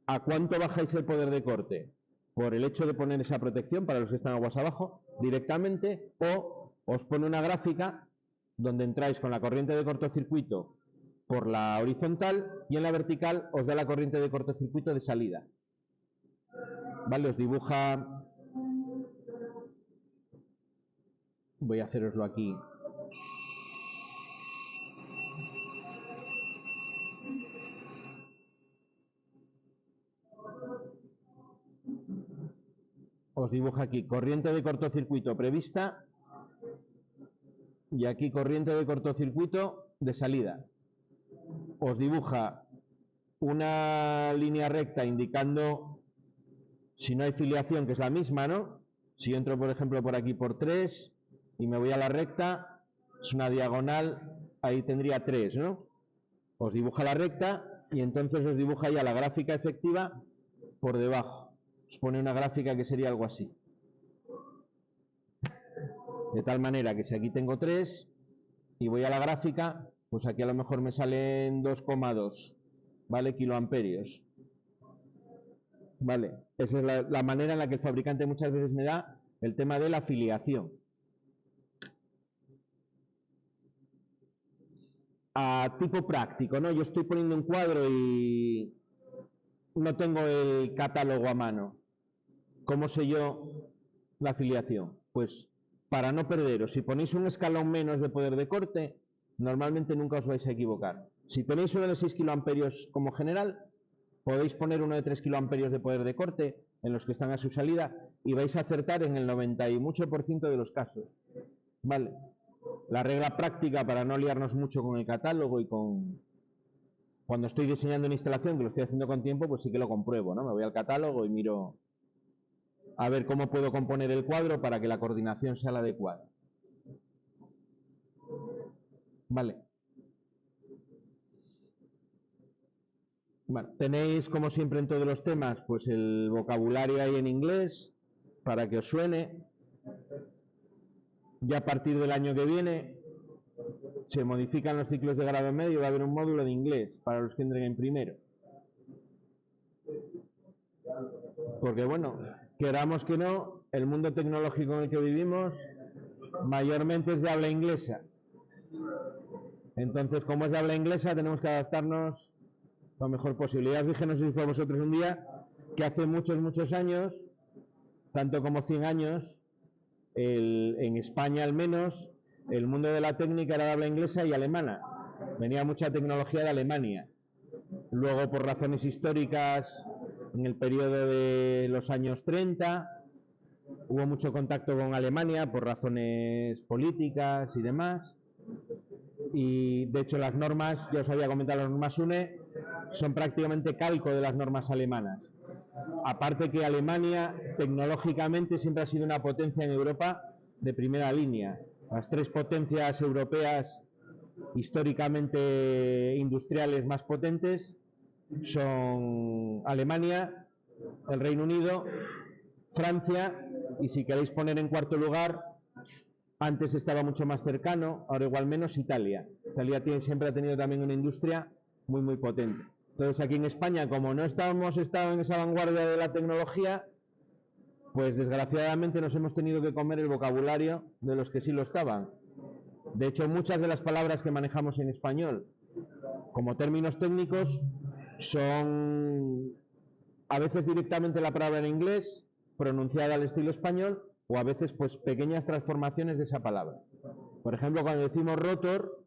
a cuánto bajáis el poder de corte por el hecho de poner esa protección para los que están aguas abajo directamente, o os pone una gráfica donde entráis con la corriente de cortocircuito por la horizontal y en la vertical os da la corriente de cortocircuito de salida. Vale, os dibuja, voy a haceroslo aquí. Os dibuja aquí corriente de cortocircuito prevista y aquí corriente de cortocircuito de salida. Os dibuja una línea recta indicando si no hay filiación, que es la misma, ¿no? Si entro, por ejemplo, por aquí por 3 y me voy a la recta, es una diagonal, ahí tendría 3, ¿no? Os dibuja la recta y entonces os dibuja ya la gráfica efectiva por debajo. Os pone una gráfica que sería algo así. De tal manera que si aquí tengo 3 y voy a la gráfica, pues aquí a lo mejor me salen 2,2, ¿vale? Kiloamperios. Vale, esa es la manera en la que el fabricante muchas veces me da el tema de la afiliación. A tipo práctico, ¿no? Yo estoy poniendo un cuadro y no tengo el catálogo a mano. ¿Cómo sé yo la afiliación? Pues para no perderos, si ponéis un escalón menos de poder de corte, normalmente nunca os vais a equivocar. Si tenéis uno de 6 kiloamperios como general, podéis poner uno de 3 kiloamperios de poder de corte en los que están a su salida y vais a acertar en el 90 y mucho por ciento de los casos. Vale. La regla práctica para no liarnos mucho con el catálogo y con... Cuando estoy diseñando una instalación, que lo estoy haciendo con tiempo, pues sí que lo compruebo, ¿no? Me voy al catálogo y miro a ver cómo puedo componer el cuadro para que la coordinación sea la adecuada. Vale. Bueno, tenéis, como siempre en todos los temas, pues el vocabulario ahí en inglés, para que os suene. Ya a partir del año que viene se modifican los ciclos de grado medio, va a haber un módulo de inglés para los que entren en primero. Porque bueno, queramos que no, el mundo tecnológico en el que vivimos mayormente es de habla inglesa. Entonces, como es de habla inglesa, tenemos que adaptarnos lo mejor posible. Ya os dije, no sé si fue a vosotros un día, que hace muchos años, tanto como 100 años, en España al menos, el mundo de la técnica era de habla inglesa y alemana. Venía mucha tecnología de Alemania. Luego, por razones históricas, en el periodo de los años 30, hubo mucho contacto con Alemania por razones políticas y demás. Y de hecho las normas, ya os había comentado, las normas UNE son prácticamente calco de las normas alemanas. Aparte que Alemania tecnológicamente siempre ha sido una potencia en Europa de primera línea. Las 3 potencias europeas históricamente industriales más potentes son Alemania, el Reino Unido, Francia y, si queréis poner en cuarto lugar, antes estaba mucho más cercano, ahora igual menos, Italia. Italia siempre ha tenido también una industria muy potente. Entonces aquí en España, como no hemos estado en esa vanguardia de la tecnología, pues desgraciadamente nos hemos tenido que comer el vocabulario de los que sí lo estaban. De hecho, muchas de las palabras que manejamos en español como términos técnicos son a veces directamente la palabra en inglés pronunciada al estilo español, o a veces pues pequeñas transformaciones de esa palabra. Por ejemplo, cuando decimos rotor,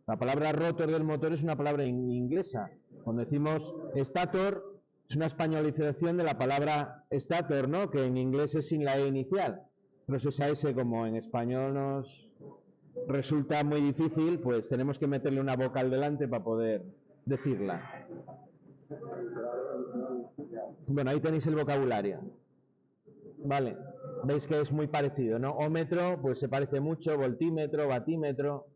la palabra rotor del motor es una palabra inglesa. Cuando decimos stator, es una españolización de la palabra stator, ¿no? Que en inglés es sin la E inicial. Entonces esa S, como en español nos resulta muy difícil, pues tenemos que meterle una vocal delante para poder decirla. Bueno, ahí tenéis el vocabulario. Vale, veis que es muy parecido, ¿no? Ómetro, pues se parece mucho, voltímetro, batímetro.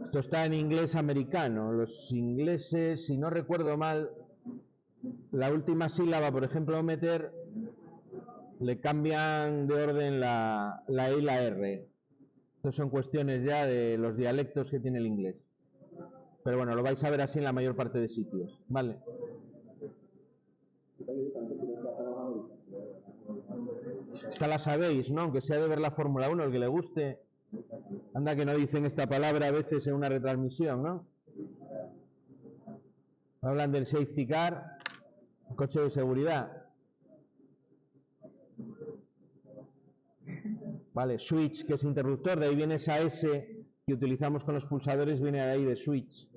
Esto está en inglés americano. Los ingleses, si no recuerdo mal, la última sílaba, por ejemplo, meter, le cambian de orden la E y la R. Estas son cuestiones ya de los dialectos que tiene el inglés. Pero bueno, lo vais a ver así en la mayor parte de sitios, ¿vale? Esta la sabéis, ¿no? Aunque sea de ver la Fórmula 1, el que le guste. Anda que no dicen esta palabra a veces en una retransmisión, ¿no? Hablan del safety car, coche de seguridad. Vale, switch, que es interruptor, de ahí viene esa S que utilizamos con los pulsadores, viene de ahí de switch.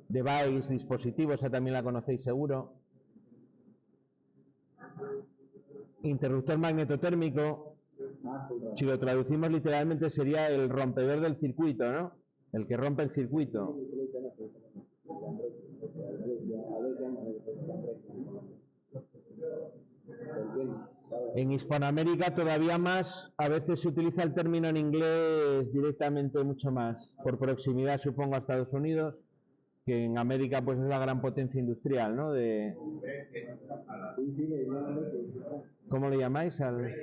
Device, dispositivo, esa también la conocéis seguro. Interruptor magnetotérmico, si lo traducimos literalmente sería el rompedor del circuito, ¿no? El que rompe el circuito. En Hispanoamérica todavía más, a veces se utiliza el término en inglés directamente mucho más, por proximidad supongo a Estados Unidos, que en América pues es la gran potencia industrial, ¿no? ¿Cómo le llamáis al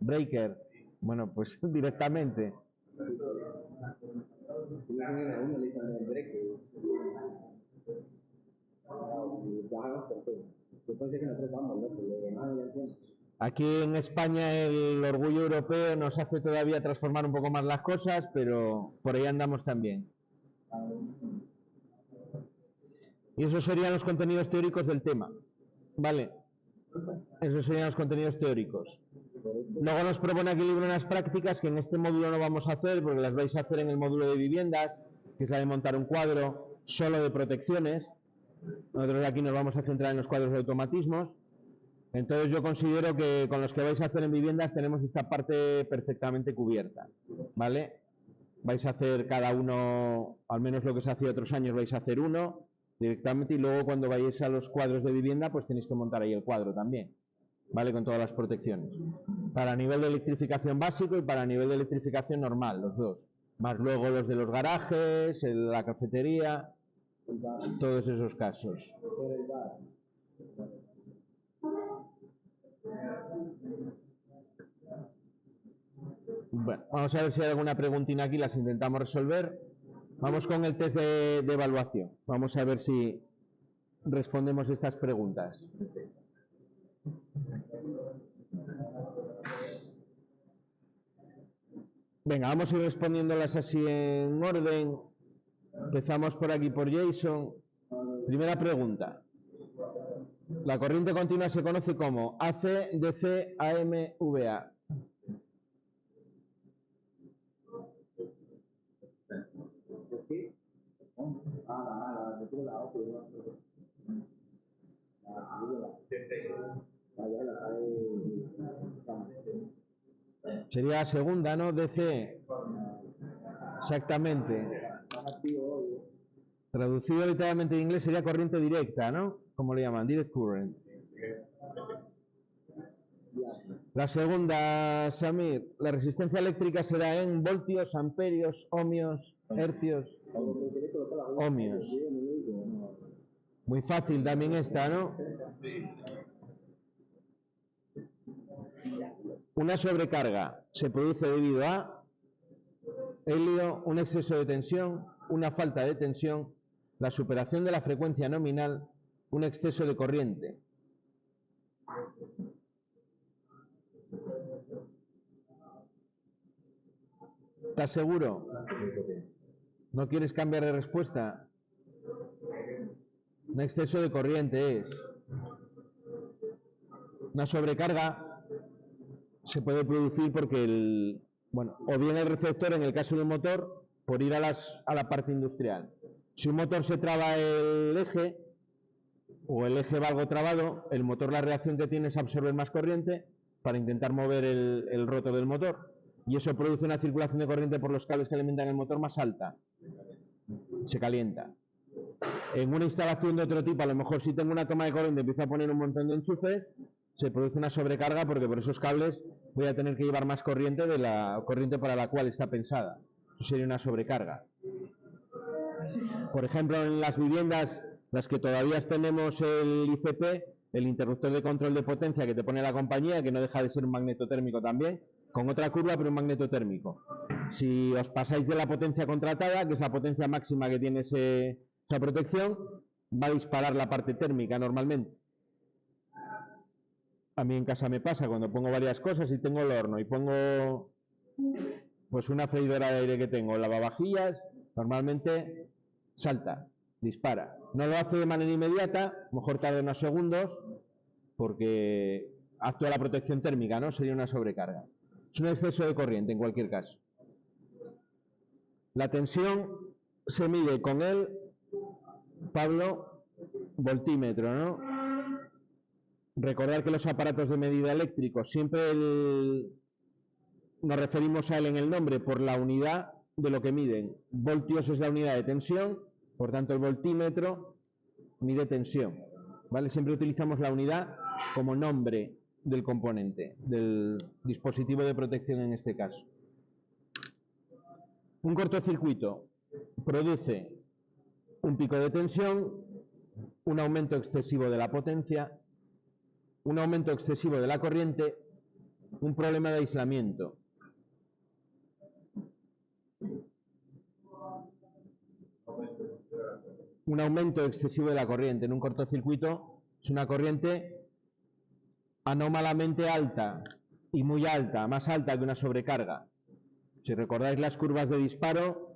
breaker? Bueno, pues directamente. Aquí en España el orgullo europeo nos hace todavía transformar un poco más las cosas, pero por ahí andamos también. Y esos serían los contenidos teóricos del tema. ¿Vale? Esos serían los contenidos teóricos. Luego nos propone aquí el libro unas prácticas que en este módulo no vamos a hacer porque las vais a hacer en el módulo de viviendas, que es la de montar un cuadro solo de protecciones. Nosotros aquí nos vamos a centrar en los cuadros de automatismos. Entonces yo considero que con los que vais a hacer en viviendas tenemos esta parte perfectamente cubierta, ¿vale? Vais a hacer cada uno, al menos lo que se hacía otros años, vais a hacer uno directamente y luego cuando vayáis a los cuadros de vivienda pues tenéis que montar ahí el cuadro también, ¿vale? Con todas las protecciones. Para nivel de electrificación básico y para nivel de electrificación normal, los dos. Más luego los de los garajes, la cafetería, todos esos casos. Bueno, vamos a ver si hay alguna preguntina aquí, las intentamos resolver. Vamos con el test de evaluación. Vamos a ver si respondemos estas preguntas. Venga, vamos a ir respondiéndolas así en orden. Empezamos por aquí por Jason. Primera pregunta. La corriente continua se conoce como AC, DC, AM, VA. Sería la segunda, ¿no? DC. Exactamente. Traducido literalmente en inglés sería corriente directa, ¿no? Como le llaman, direct current. La segunda, Samir, la resistencia eléctrica será en voltios, amperios, ohmios, hercios, ohmios. Muy fácil también esta, ¿no? Una sobrecarga se produce debido a helio, un exceso de tensión, una falta de tensión, la superación de la frecuencia nominal, un exceso de corriente. ¿Estás seguro? ¿No quieres cambiar de respuesta? Un exceso de corriente es. Una sobrecarga se puede producir porque o bien el receptor en el caso del motor por ir a la parte industrial. Si un motor se traba el eje o el eje va algo trabado, el motor la reacción que tiene es absorber más corriente para intentar mover el rotor del motor y eso produce una circulación de corriente por los cables que alimentan el motor más alta. Se calienta. En una instalación de otro tipo, a lo mejor si tengo una toma de corriente empiezo a poner un montón de enchufes, se produce una sobrecarga porque por esos cables voy a tener que llevar más corriente de la corriente para la cual está pensada. Eso sería una sobrecarga. Por ejemplo, en las viviendas, las que todavía tenemos el ICP, el interruptor de control de potencia que te pone la compañía, que no deja de ser un magnetotérmico también, con otra curva pero un magnetotérmico. Si os pasáis de la potencia contratada, que es la potencia máxima que tiene esa protección, va a disparar la parte térmica normalmente. A mí en casa me pasa cuando pongo varias cosas y tengo el horno y pongo pues una freidora de aire que tengo, lavavajillas, normalmente salta, dispara. No lo hace de manera inmediata, mejor tarda unos segundos porque actúa la protección térmica, ¿no? Sería una sobrecarga. Es un exceso de corriente en cualquier caso. La tensión se mide con el, Pablo, voltímetro, ¿no? Recordar que los aparatos de medida eléctricos siempre nos referimos a él en el nombre por la unidad de lo que miden. Voltios es la unidad de tensión, por tanto el voltímetro mide tensión, ¿vale? Siempre utilizamos la unidad como nombre del componente, del dispositivo de protección en este caso. Un cortocircuito produce un pico de tensión, un aumento excesivo de la potencia, un aumento excesivo de la corriente, un problema de aislamiento. Un aumento excesivo de la corriente en un cortocircuito es una corriente anómalamente alta y muy alta, más alta que una sobrecarga. Si recordáis las curvas de disparo,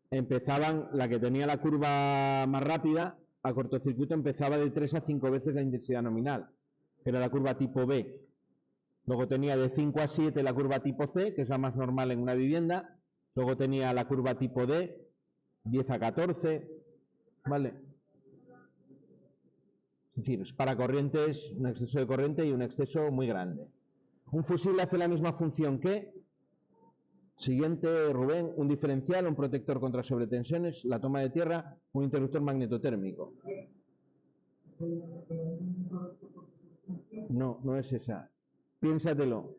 empezaban, la que tenía la curva más rápida, a cortocircuito empezaba de 3 a 5 veces la intensidad nominal, que era la curva tipo B. Luego tenía de 5 a 7 la curva tipo C, que es la más normal en una vivienda. Luego tenía la curva tipo D, 10 a 14, ¿vale? Es decir, es para corrientes, un exceso de corriente y un exceso muy grande. Un fusible hace la misma función que, siguiente, Rubén, un diferencial, un protector contra sobretensiones, la toma de tierra, un interruptor magnetotérmico. No, no es esa. Piénsatelo.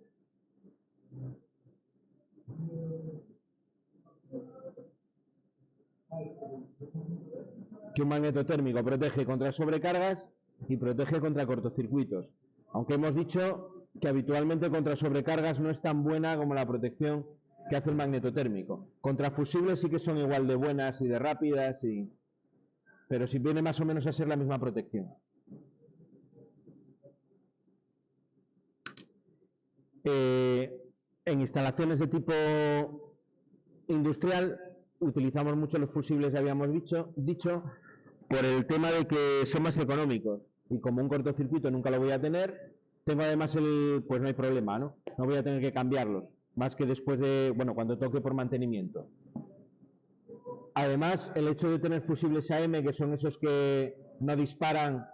Que un magnetotérmico protege contra sobrecargas y protege contra cortocircuitos. Aunque hemos dicho que habitualmente contra sobrecargas no es tan buena como la protección que hace el magnetotérmico. Contra fusibles sí que son igual de buenas y de rápidas, pero sí viene más o menos a ser la misma protección. En instalaciones de tipo industrial utilizamos mucho los fusibles, habíamos dicho, por el tema de que son más económicos. Y como un cortocircuito nunca lo voy a tener, tengo además pues no hay problema, ¿no? No voy a tener que cambiarlos, más que después de, bueno, cuando toque por mantenimiento. Además, el hecho de tener fusibles AM, que son esos que no disparan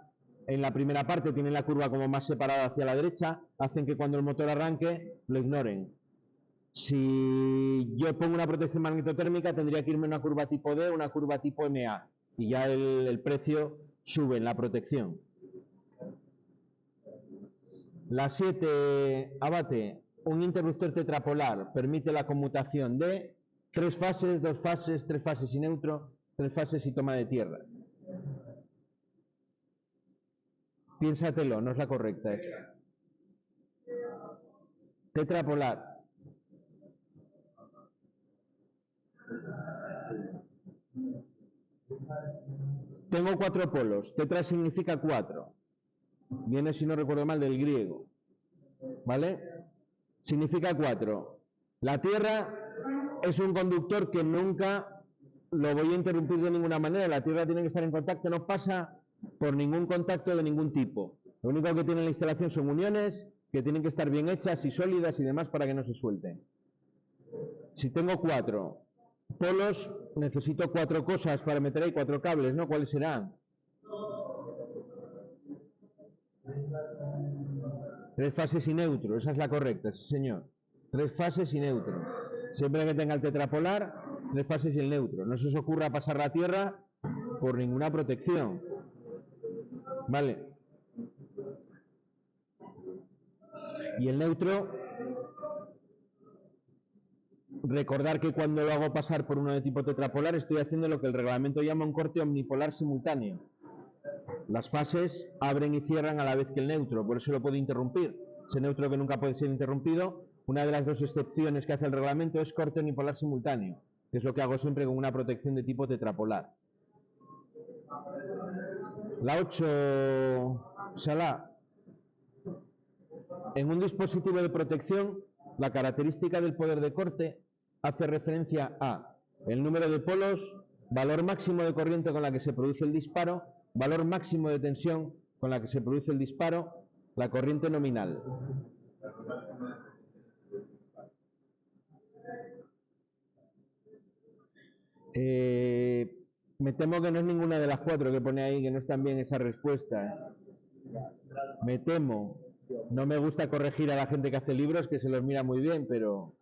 en la primera parte, tienen la curva como más separada hacia la derecha, hacen que cuando el motor arranque lo ignoren. Si yo pongo una protección magnetotérmica, tendría que irme a una curva tipo D o una curva tipo MA, y ya el precio sube en la protección. La 7, Abate, un interruptor tetrapolar permite la conmutación de 3 fases, 2 fases, 3 fases y neutro, 3 fases y toma de tierra. Piénsatelo, no es la correcta esta. Tetrapolar. Tengo 4 polos. Tetra significa 4. Viene, si no recuerdo mal, del griego. ¿Vale? Significa 4. La Tierra es un conductor que nunca lo voy a interrumpir de ninguna manera. La Tierra tiene que estar en contacto, no pasa por ningún contacto de ningún tipo. Lo único que tiene la instalación son uniones que tienen que estar bien hechas y sólidas y demás para que no se suelten. Si tengo 4 polos, necesito 4 cosas para meter ahí, 4 cables, ¿no? ¿Cuáles serán? 3 fases y neutro, esa es la correcta, sí señor. 3 fases y neutro. Siempre que tenga el tetrapolar, 3 fases y el neutro. No se os ocurra pasar la Tierra por ninguna protección. Vale. Y el neutro, recordar que cuando lo hago pasar por uno de tipo tetrapolar, estoy haciendo lo que el reglamento llama un corte omnipolar simultáneo. Las fases abren y cierran a la vez que el neutro, por eso lo puedo interrumpir. Ese neutro que nunca puede ser interrumpido, una de las 2 excepciones que hace el reglamento es corte unipolar simultáneo, que es lo que hago siempre con una protección de tipo tetrapolar. La 8, Salah. En un dispositivo de protección, la característica del poder de corte hace referencia a el número de polos, valor máximo de corriente con la que se produce el disparo, valor máximo de tensión con la que se produce el disparo, la corriente nominal. Me temo que no es ninguna de las 4 que pone ahí, que no están bien esas respuestas. Me temo. No me gusta corregir a la gente que hace libros, que se los mira muy bien, pero...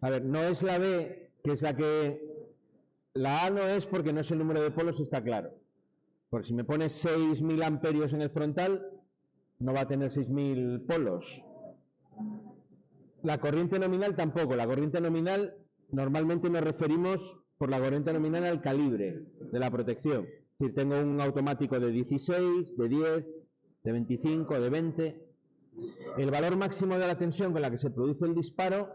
A ver, no es la B, que es la que... La A no es porque no es el número de polos, está claro. Porque si me pones 6.000 amperios en el frontal, no va a tener 6.000 polos. La corriente nominal tampoco. La corriente nominal, normalmente nos referimos por la corriente nominal al calibre de la protección. Es decir, tengo un automático de 16, de 10, de 25, de 20. El valor máximo de la tensión con la que se produce el disparo,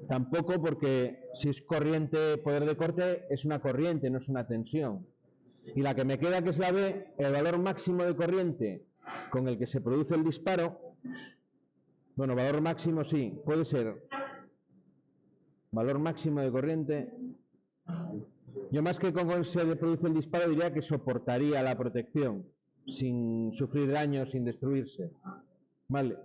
tampoco, porque si es corriente, poder de corte, es una corriente, no es una tensión. Y la que me queda, que es la B, el valor máximo de corriente con el que se produce el disparo, Bueno, valor máximo sí, puede ser. Valor máximo de corriente. Yo más que con se produce el disparo diría que soportaría la protección sin sufrir daño, sin destruirse. Vale.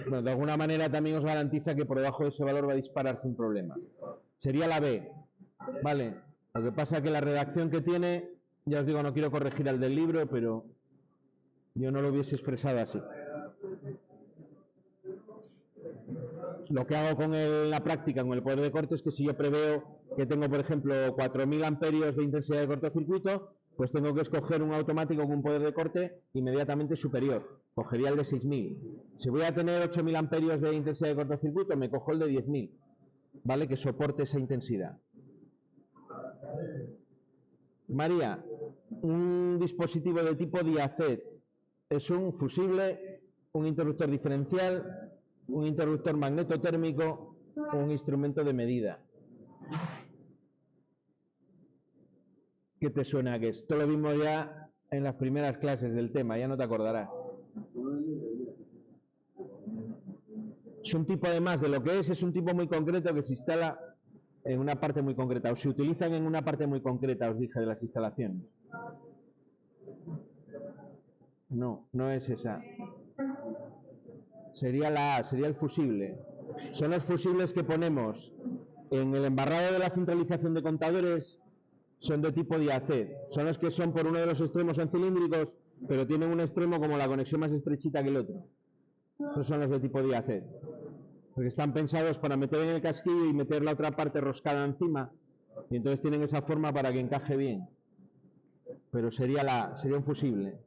Bueno, de alguna manera también os garantiza que por debajo de ese valor va a disparar sin problema. Sería la B. Vale. Lo que pasa es que la redacción que tiene, ya os digo, no quiero corregir al del libro, pero yo no lo hubiese expresado así. Lo que hago con la práctica, con el poder de corte, es que si yo preveo que tengo, por ejemplo, 4.000 amperios de intensidad de cortocircuito, pues tengo que escoger un automático con un poder de corte inmediatamente superior. Cogería el de 6.000. Si voy a tener 8.000 amperios de intensidad de cortocircuito, me cojo el de 10.000, ¿vale? Que soporte esa intensidad. María, un dispositivo de tipo Diacet es un fusible, un interruptor diferencial, un interruptor magnetotérmico o un instrumento de medida. ¿Qué te suena que es? Esto lo vimos ya en las primeras clases del tema, ya no te acordarás. Es un tipo, además de lo que es un tipo muy concreto que se instala en una parte muy concreta, o se utilizan en una parte muy concreta, os dije, de las instalaciones. No, no es esa. Sería la A, sería el fusible. Son los fusibles que ponemos en el embarrado de la centralización de contadores, son de tipo Diacet. Son los que son por uno de los extremos son cilíndricos, pero tienen un extremo como la conexión más estrechita que el otro. Esos son los de tipo Diacet. Porque están pensados para meter en el casquillo y meter la otra parte roscada encima, y entonces tienen esa forma para que encaje bien. Pero sería un fusible.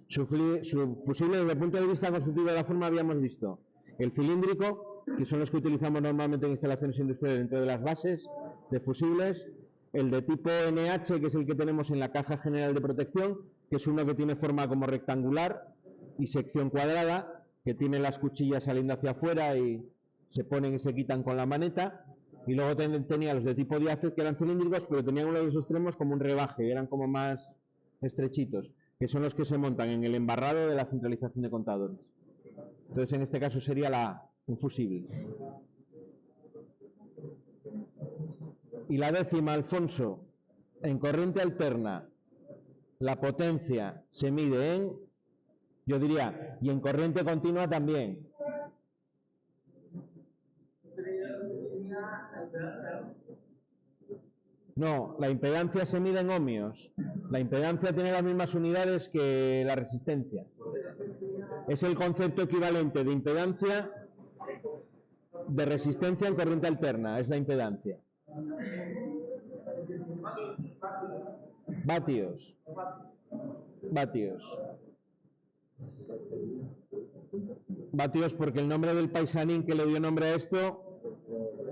Su fusible desde el punto de vista constructivo de la forma habíamos visto el cilíndrico, que son los que utilizamos normalmente en instalaciones industriales dentro de las bases de fusibles, el de tipo NH, que es el que tenemos en la caja general de protección, que es uno que tiene forma como rectangular y sección cuadrada, que tiene las cuchillas saliendo hacia afuera y se ponen y se quitan con la maneta. Y luego tenía los de tipo Diacet, que eran cilíndricos, pero tenían uno de los extremos como un rebaje, eran como más estrechitos, que son los que se montan en el embarrado de la centralización de contadores. Entonces, en este caso sería un fusible. Y la décima, Alfonso, en corriente alterna, la potencia se mide en, yo diría, y en corriente continua también. No, la impedancia se mide en ohmios. La impedancia tiene las mismas unidades que la resistencia. Es el concepto equivalente de impedancia de resistencia en corriente alterna, es la impedancia. Vatios. Vatios porque el nombre del paisanín que le dio nombre a esto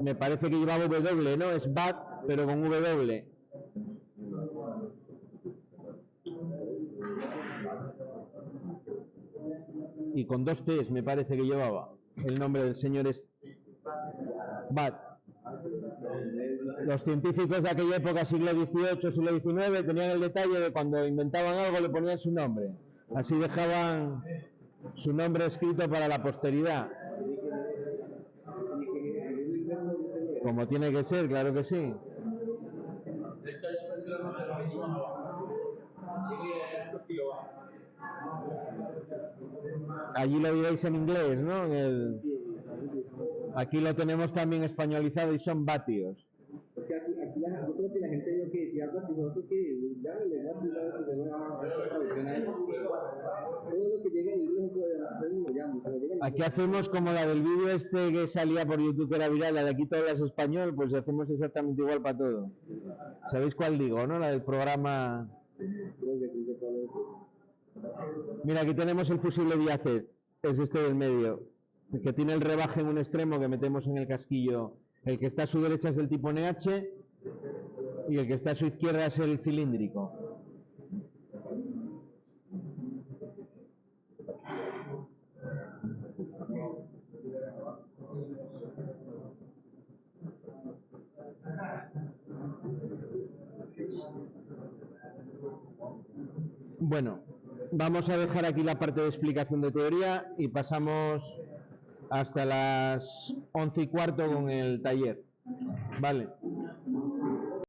me parece que llevaba W, ¿no? Es Bat, pero con W. Y con 2 T's me parece que llevaba el nombre del señor Bat. Los científicos de aquella época, siglo XVIII, siglo XIX, tenían el detalle de cuando inventaban algo le ponían su nombre. Así dejaban su nombre escrito para la posteridad. Como tiene que ser, claro que sí. Allí lo diréis en inglés, ¿no? Aquí lo tenemos también españolizado y son vatios. Porque aquí yo creo que la gente vio que decía algo así, no que ya le da traducción a eso. Todo lo que llega en inglés puede hacer lo llamo. Aquí hacemos como la del vídeo este que salía por YouTube, que era viral, la de aquí todo es español, pues hacemos exactamente igual para todo. ¿Sabéis cuál digo, no? La del programa. Mira, aquí tenemos el fusible Diacet, es este del medio, el que tiene el rebaje en un extremo que metemos en el casquillo. El que está a su derecha es del tipo NH y el que está a su izquierda es el cilíndrico. Bueno, vamos a dejar aquí la parte de explicación de teoría y pasamos hasta las 11:15 con el taller. Vale.